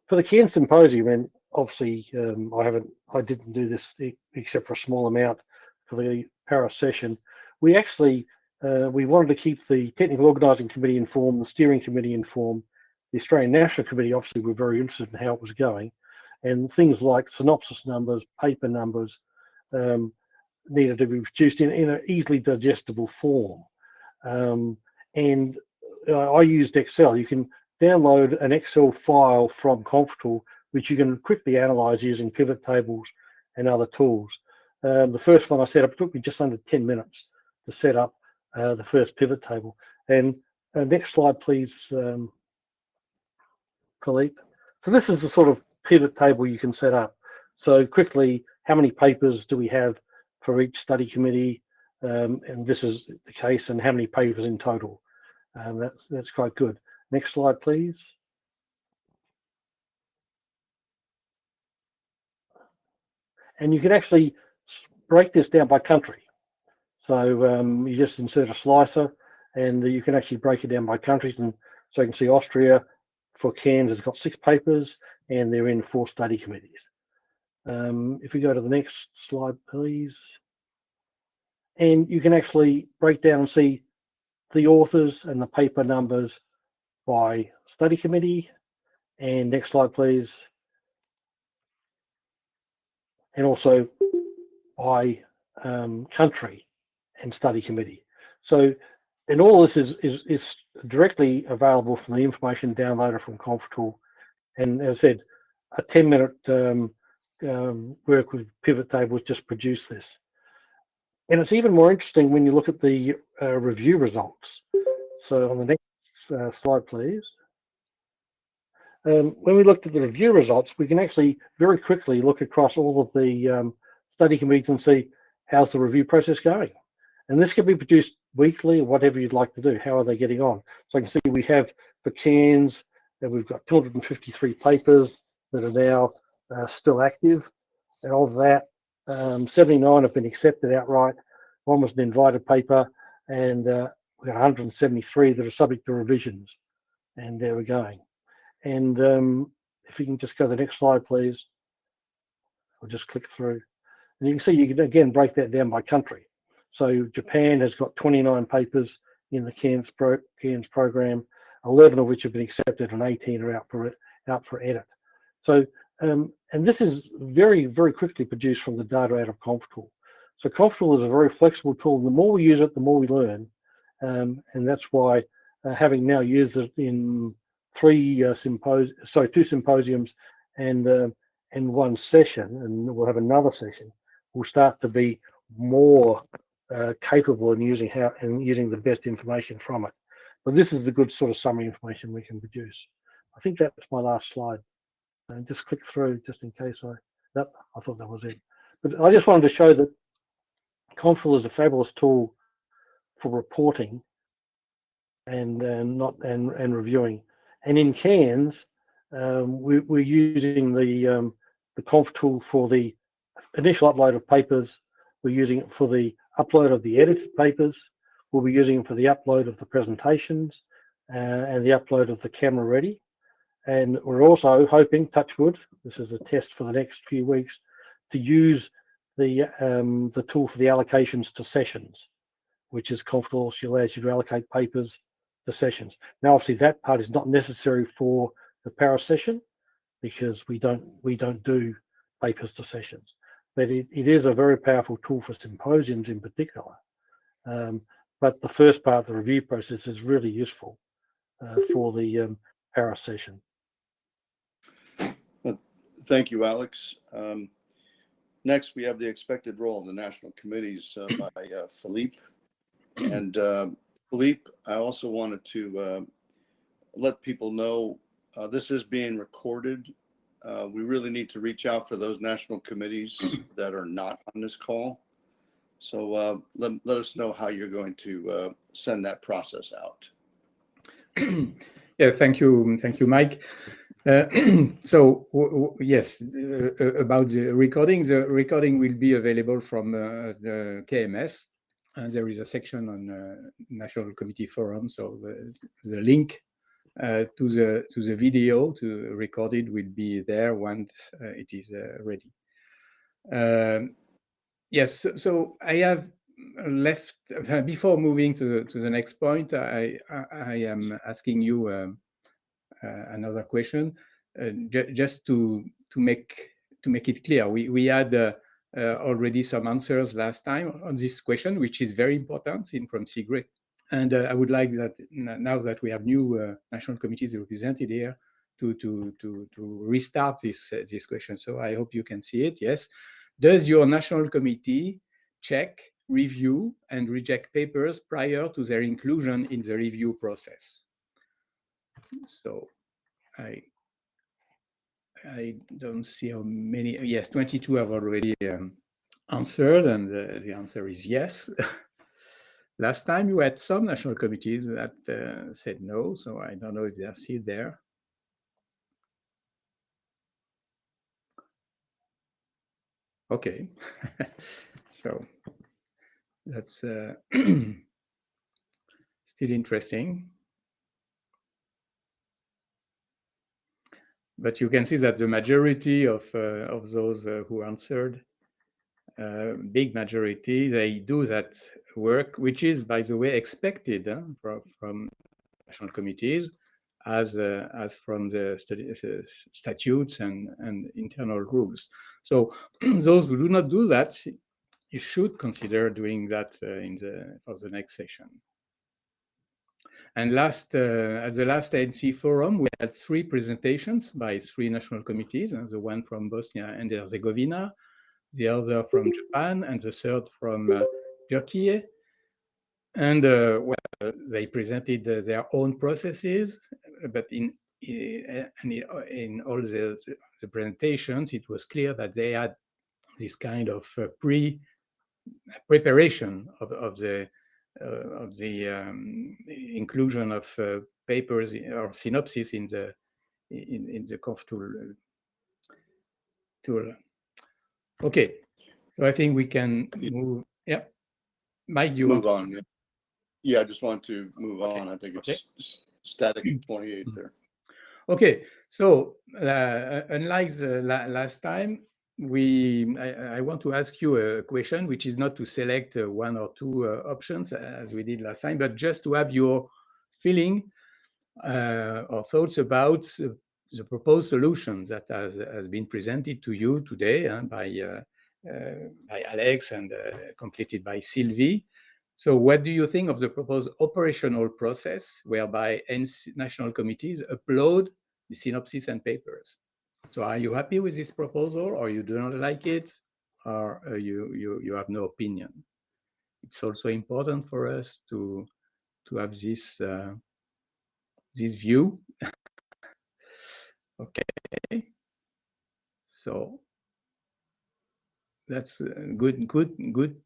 the Cairns Symposium, and obviously I didn't do this except for a small amount for the Paris session. We actually we wanted to keep the Technical Organising Committee informed, the Steering Committee informed. The Australian National Committee obviously were very interested in how it was going, and things like synopsis numbers, paper numbers needed to be produced in an easily digestible form. And I used Excel. You can download an Excel file from ConfTool, which you can quickly analyze using pivot tables and other tools. The first one I set up, it took me just under 10 minutes to set up the first pivot table. And next slide, please, Philippe. So this is the sort of pivot table you can set up. So quickly, how many papers do we have for each study committee? And this is the case, and how many papers in total? That's quite good. Next slide, please. And you can actually break this down by country. So you just insert a slicer, and you can actually break it down by countries. And so you can see Austria for Cairns has got 6 papers, and they're in 4 study committees. If we go to the next slide, please. And you can actually break down and see the authors and the paper numbers by study committee. And next slide, please. And also by country and study committee. So, and all this is directly available from the information downloader from ConfTool. And as I said, a 10-minute work with pivot tables just produced this. And it's even more interesting when you look at the review results. So on the next slide, please. When we looked at the review results, we can actually very quickly look across all of the study committees and see how's the review process going. And this can be produced weekly or whatever you'd like to do. How are they getting on? So I can see we have for Cairns, and we've got 253 papers that are now still active. And of that, 79 have been accepted outright. One was an invited paper, and we've got 173 that are subject to revisions. And there we're going. And if you can just go to the next slide, please. I'll just click through. And you can see you can again break that down by country. So Japan has got 29 papers in the Cairns program, 11 of which have been accepted and 18 are out for edit. So and this is very, very quickly produced from the data out of ConfTool. So ConfTool is a very flexible tool. The more we use it, the more we learn. And that's why having now used it in 2 symposiums and 1 session, and we'll have another session, we'll start to be more capable in using the best information from it. But this is the good sort of summary information we can produce. I think that's my last slide. And just click through just in case Nope, I thought that was it. But I just wanted to show that Confluent is a fabulous tool for reporting and reviewing. And in CANS, we're using the Conf tool for the initial upload of papers. We're using it for the upload of the edited papers. We'll be using it for the upload of the presentations and the upload of the camera ready. And we're also hoping, touch wood, this is a test for the next few weeks, to use the tool for the allocations to sessions, which is Confluent allows you to allocate papers to sessions. Now, obviously, that part is not necessary for the Paris session because we don't do papers to sessions, but it is a very powerful tool for symposiums in particular. But the first part of the review process is really useful for the Paris session. Well, thank you, Alex. Next, we have the expected role of the national committees by Philippe. And Philippe, I also wanted to let people know this is being recorded. We really need to reach out for those national committees that are not on this call. So let us know how you're going to send that process out. Yeah, thank you, Mike. So yes, about the recording will be available from the KMS, and there is a section on National Committee Forum. So the link to the video to recorded will be there once it is ready. Yes, so I have left before moving to the next point. I am asking you another question, just to make it clear. We had already some answers last time on this question, which is very important from CIGRE. And I would like that now that we have new national committees represented here to restart this question. So I hope you can see it. Yes. Does your national committee check, review, and reject papers prior to their inclusion in the review process? So I don't see how many. Yes, 22 have already answered, and the answer is yes. Last time you had some national committees that said no, so I don't know if they are still there. Okay, so that's still interesting. But you can see that the majority of those who answered, big majority, they do that work, which is, by the way, expected from national committees, as from the statutes and internal rules. So those who do not do that, you should consider doing that for the next session. And at the last ANC forum, we had 3 presentations by 3 national committees, and the one from Bosnia and Herzegovina, the other from Japan, and the third from Turkey. And they presented their own processes, but in all the presentations, it was clear that they had this kind of preparation of the inclusion of papers or synopsis in the Conf tool. Okay, so I think we can move. Yeah, Mike, you move on. Yeah, I just want to move on. I think it's static at 28 there. Okay, so unlike the last time, I want to ask you a question, which is not to select 1 or 2 options as we did last time, but just to have your feeling or thoughts about the proposed solution that has been presented to you today by Alex and completed by Sylvie. So what do you think of the proposed operational process whereby national committees upload the synopsis and papers? So are you happy with this proposal, or you do not like it, or you have no opinion? It's also important for us to have this view. Okay. So that's good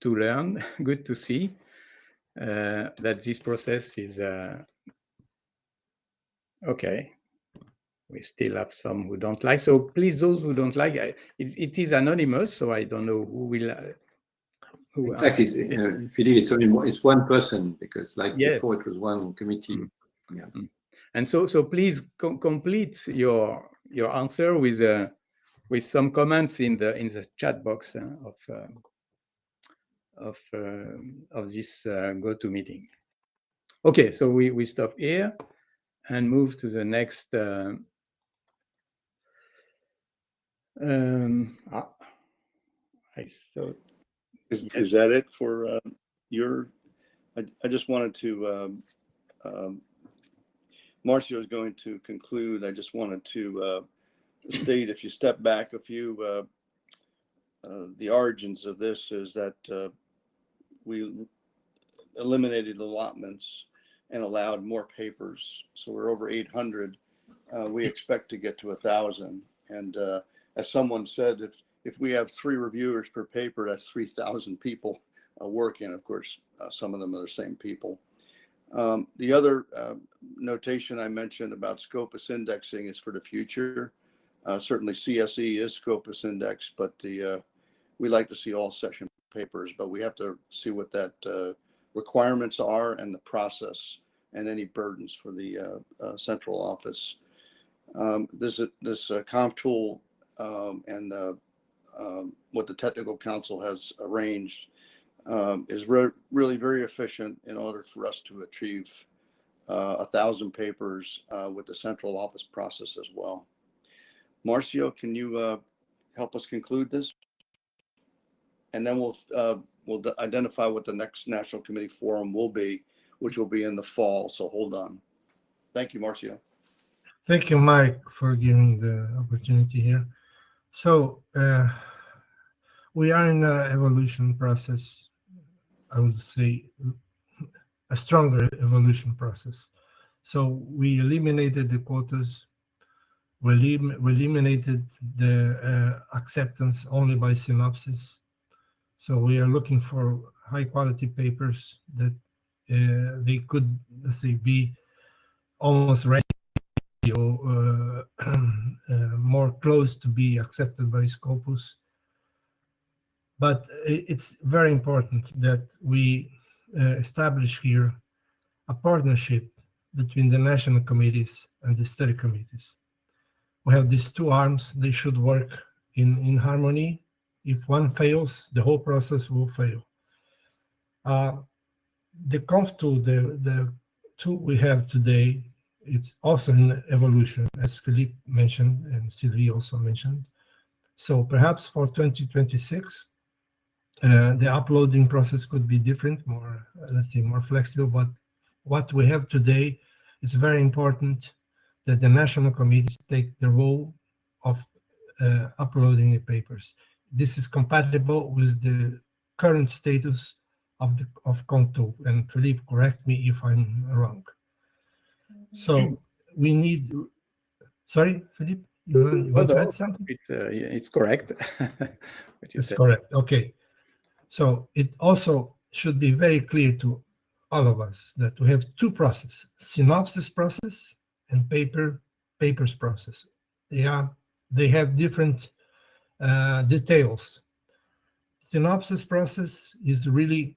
to learn, good to see that this process is okay. We still have some who don't like. So please, those who don't like, it is anonymous, so I don't know who will. In fact, Philippe, it's one person, because like Yes. before it was one committee. Yeah. And so please complete your answer with some comments in the chat box of this GoToMeeting. Okay, so we stop here and move to the next. I thought. Is that it for your? I just wanted to. Marcio is going to conclude. I just wanted to state, if you step back a few, the origins of this is that we eliminated allotments and allowed more papers. So we're over 800. We expect to get to 1,000. And as someone said, if we have 3 reviewers per paper, that's 3,000 people working. Of course, some of them are the same people. The other notation I mentioned about Scopus indexing is for the future. Certainly CSE is Scopus index, but we like to see all session papers, but we have to see what that requirements are and the process and any burdens for the central office. This conf tool and what the technical council has arranged is really very efficient in order for us to achieve 1,000 papers with the central office process as well. Marcio, can you help us conclude this? And then we'll identify what the next National Committee Forum will be, which will be in the fall. So hold on. Thank you, Marcio. Thank you, Mike, for giving the opportunity here. So we are in an evolution process. I would say a stronger evolution process. So we eliminated the quotas. We eliminated the acceptance only by synopsis. So we are looking for high quality papers that they could, let's say, be almost ready or more close to be accepted by Scopus. But it's very important that we establish here a partnership between the national committees and the study committees. We have these 2 arms. They should work in harmony. If one fails, the whole process will fail. The conf tool, the tool we have today, it's also in evolution, as Philippe mentioned and Sylvie also mentioned. So perhaps for 2026, the uploading process could be different, more, let's say, more flexible. But what we have today is very important, that the national committees take the role of uploading the papers. This is compatible with the current status of CONTO. And Philippe, correct me if I'm wrong. So we need. Sorry, Philippe, you want to add something? It's correct. It's correct. Okay. So it also should be very clear to all of us that we have 2 processes: synopsis process and papers process. They have different details. Synopsis process is really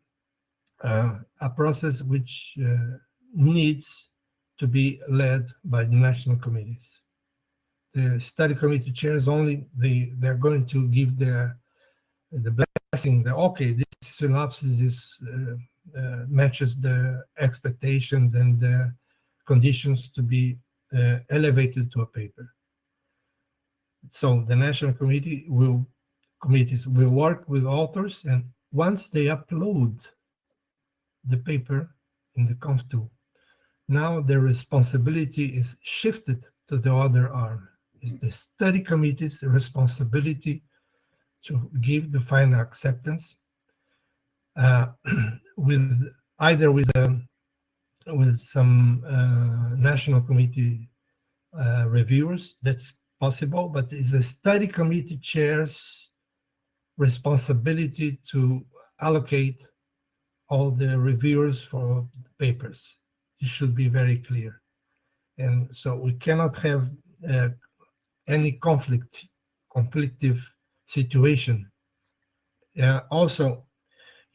a process which needs to be led by the national committees. The study committee chairs only, they're going to give the blessing that, okay, this synopsis matches the expectations and the conditions to be elevated to a paper. So the national committees will work with authors, and once they upload the paper in the conf tool, now the responsibility is shifted to the other arm. It's the study committee's responsibility to give the final acceptance with some national committee reviewers. That's possible, but it's a study committee chair's responsibility to allocate all the reviewers for the papers. This should be very clear. And so we cannot have any conflictive situation. Also,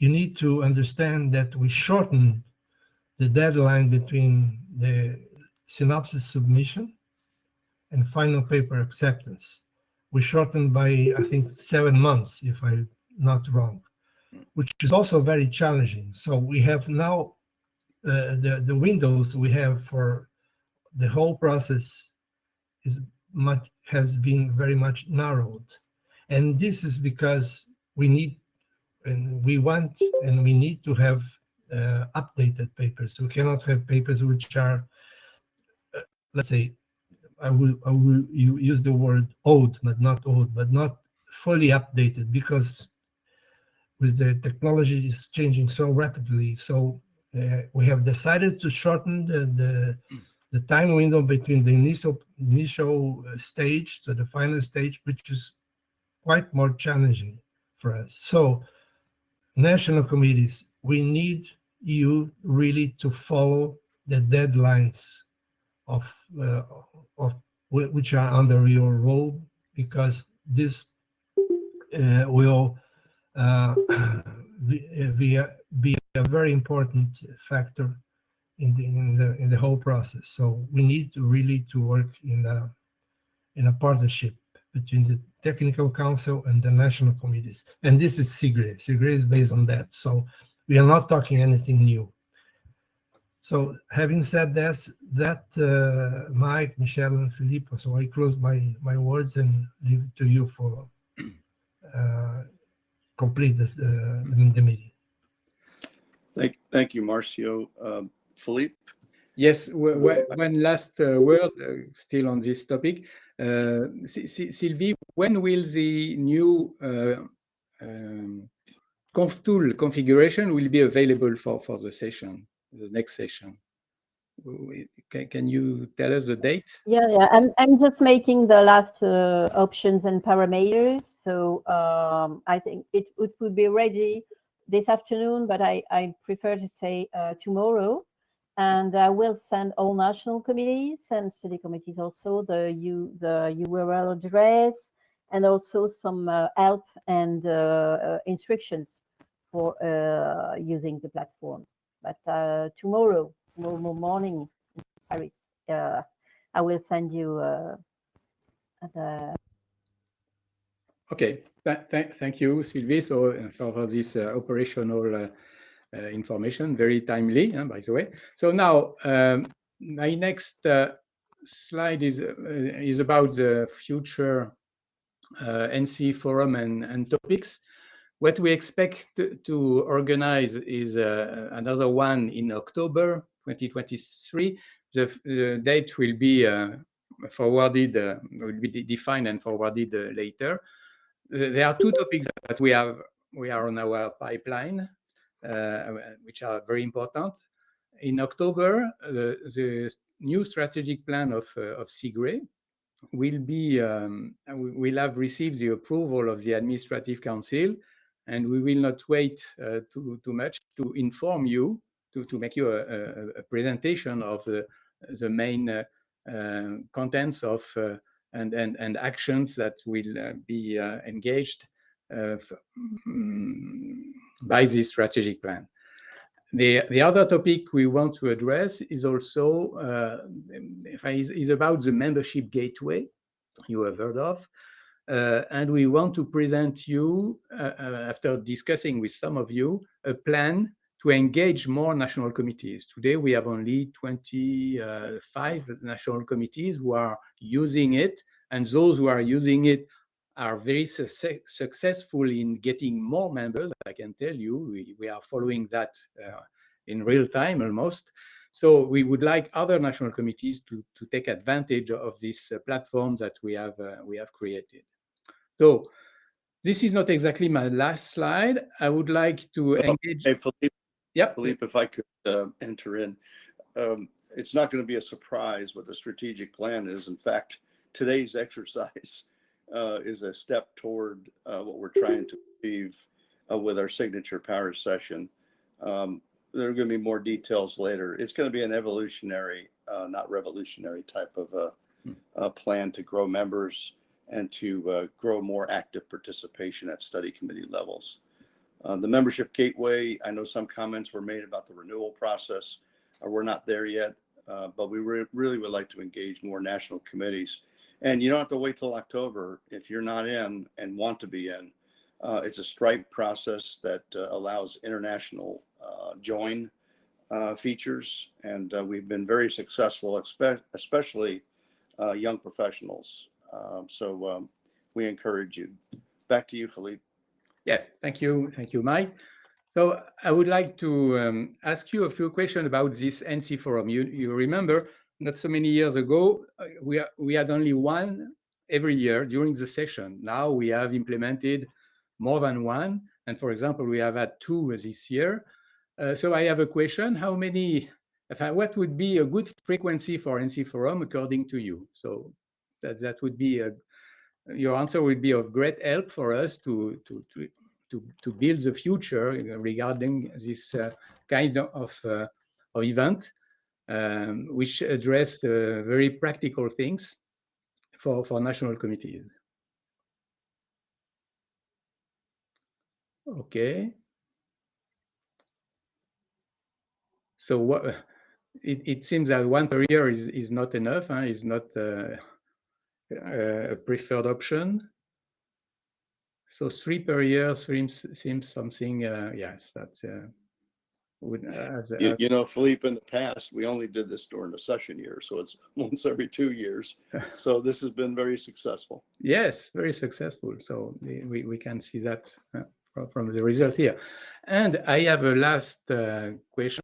you need to understand that we shortened the deadline between the synopsis submission and final paper acceptance. We shortened by, I think, 7 months, if I'm not wrong, which is also very challenging. So we have now the windows we have for the whole process has been very much narrowed. And this is because we need and we want and we need to have updated papers. We cannot have papers which are, let's say, I will use the word old, but not fully updated, because with the technology is changing so rapidly. So we have decided to shorten the time window between the initial stage to the final stage, which is quite more challenging for us. So national committees, we need you really to follow the deadlines of which are under your role, because this will be a very important factor in the whole process. So we need to really to work in a partnership between the technical council and the national committees. And this is CIGRE. CIGRE is based on that. So we are not talking anything new. So having said this, Mike, Michel, and Philippe, so I close my words and leave it to you for complete the meeting. Thank you, Marcio. Philippe? Yes, one last word still on this topic. Sylvie, when will the new conf tool configuration will be available for the session, the next session? Can you tell us the date? Yeah. I'm just making the last options and parameters. So I think it would be ready this afternoon, but I prefer to say tomorrow. And I will send all national committees and city committees also the URL address and also some help and instructions for using the platform. But tomorrow morning in Paris, I will send you the. Okay, thank you, Sylvie, so for this operational information, very timely, by the way. So now my next slide is about the future NC forum and topics. What we expect to organize is another one in October 2023. The date will be forwarded, will be defined and forwarded later. There are two topics that we are on our pipeline, which are very important. In October, the new strategic plan of CIGRE will have received the approval of the Administrative Council, and we will not wait too much to inform you, to make you a presentation of the main contents of and actions that will be engaged by this strategic plan. The other topic we want to address is also is about the membership gateway you have heard of, and we want to present you, after discussing with some of you, a plan to engage more national committees. Today we have only 25 national committees who are using it, and those who are using it are very successful in getting more members. I can tell you, we are following that in real time almost. So we would like other national committees to take advantage of this platform that we have created. So this is not exactly my last slide. I would like to engage. Hey, Philippe. Yep. Philippe, if I could enter in, it's not going to be a surprise what the strategic plan is. In fact, today's exercise is a step toward what we're trying to achieve with our signature Paris session. There are going to be more details later. It's going to be an evolutionary, not revolutionary type of a plan to grow members and to grow more active participation at study committee levels. The membership gateway, I know some comments were made about the renewal process. We're not there yet, but we really would like to engage more national committees. And you don't have to wait till October if you're not in and want to be in. It's a Stripe process that allows international join features, and we've been very successful, especially young professionals. So we encourage you. Back to you, Philippe. Yeah, thank you, Mike. So I would like to ask you a few questions about this NC forum. You remember, not so many years ago, we had only one every year during the session. Now we have implemented more than one, and for example, we have had two this year. So I have a question: how many? What would be a good frequency for NC forum according to you? So that would be your answer would be of great help for us to build the future regarding this kind of event, which address very practical things for national committees. Okay. So what? It seems that one per year is not enough. Is not a preferred option. So 3 per year seems something. Yes, that's would. You know, Philippe, in the past, we only did this during the session year, so it's once every 2 years. So this has been very successful. Yes, very successful. So we can see that from the result here. And I have a last question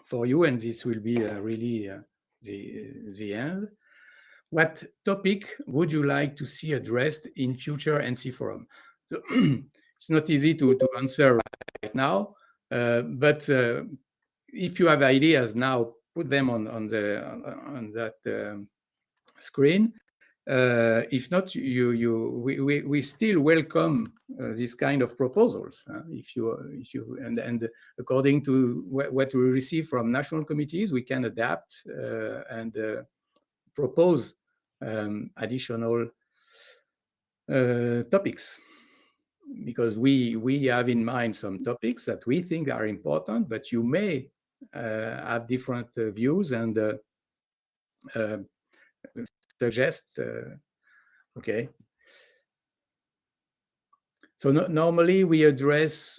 for you, and this will be really the end. What topic would you like to see addressed in future NC forum? So it's not easy to answer right now, but if you have ideas now, put them on that screen. If not, we still welcome this kind of proposals. If you and according to what we receive from national committees, we can adapt and propose additional topics, because we have in mind some topics that we think are important, but you may have different views and suggest. Okay. So normally we address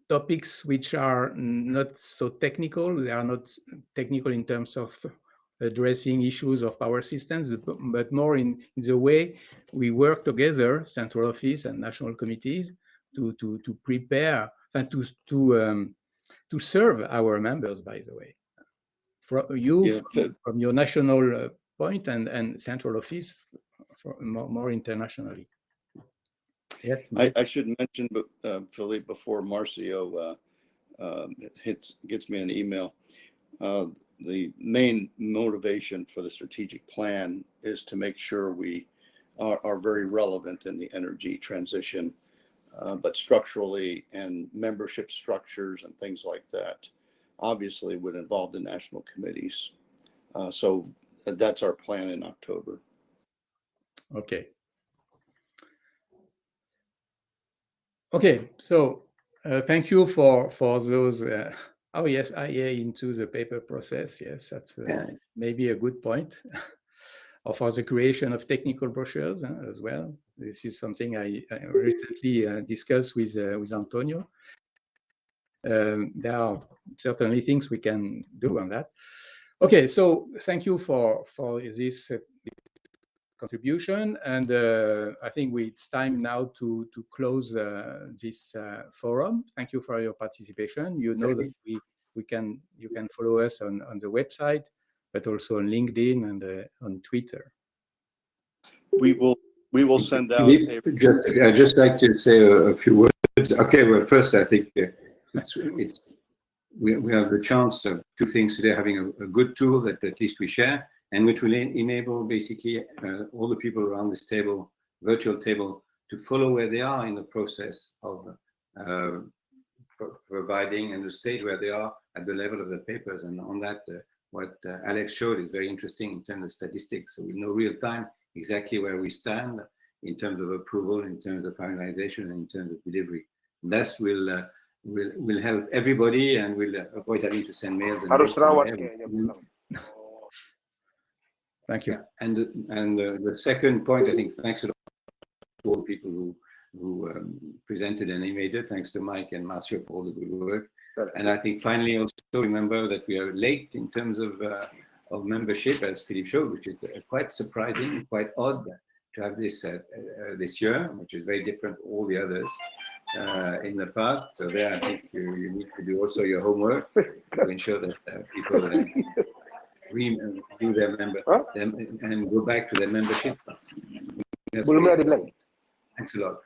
topics which are not so technical. They are not technical in terms of addressing issues of power systems, but more in the way we work together, central office and national committees, to prepare and to serve our members. By the way, from your national point and central office more internationally. Yes, I should mention, Philippe, before Marcio gets me an email, the main motivation for the strategic plan is to make sure we are very relevant in the energy transition, but structurally and membership structures and things like that obviously would involve the national committees. So that's our plan in October. Okay. Okay, so thank you for those. Oh yes, IA into the paper process. Yes, that's maybe a good point. Or for the creation of technical brochures as well. This is something I recently discussed with Antonio. There are certainly things we can do on that. Okay, so thank you for this contribution, and I think it's time now to close this forum. Thank you for your participation. You know that you can follow us on the website, but also on LinkedIn and on Twitter. We will send out. I'd just like to say a few words. Okay, well, first I think we have the chance of two things today: having a good tool that at least we share, and which will enable basically all the people around this table, virtual table, to follow where they are in the process of providing and the stage where they are at the level of the papers. And on that, what Alex showed is very interesting in terms of statistics. So we know real time exactly where we stand in terms of approval, in terms of finalization, and in terms of delivery. That will help everybody and will avoid having to send mails and Thank you. Yeah. And the second point, I think, thanks to all the people who presented and animated, thanks to Mike and Marcio for all the good work. And I think finally also remember that we are late in terms of membership, as Philippe showed, which is quite surprising, quite odd to have this this year, which is very different from all the others in the past. So there, I think you need to do also your homework to ensure that people do their and go back to their membership. Thanks a lot.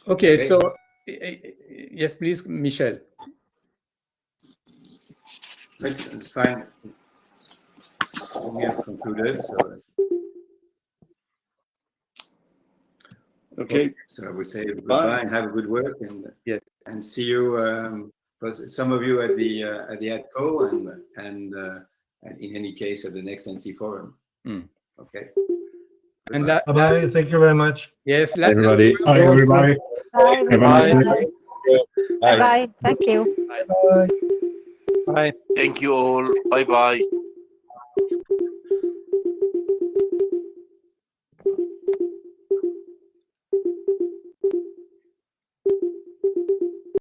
Okay, so yes, please, Michel. It's fine. We have concluded. So. Okay. So we say goodbye and have a good work, and yes, and see you. Some of you at the ADCO and in any case at the next NC forum. Okay. And bye. Thank you very much. Yes, everybody. Bye, everybody. Bye, everybody. Bye. Bye. Thank you. Bye. Thank you all. Bye bye.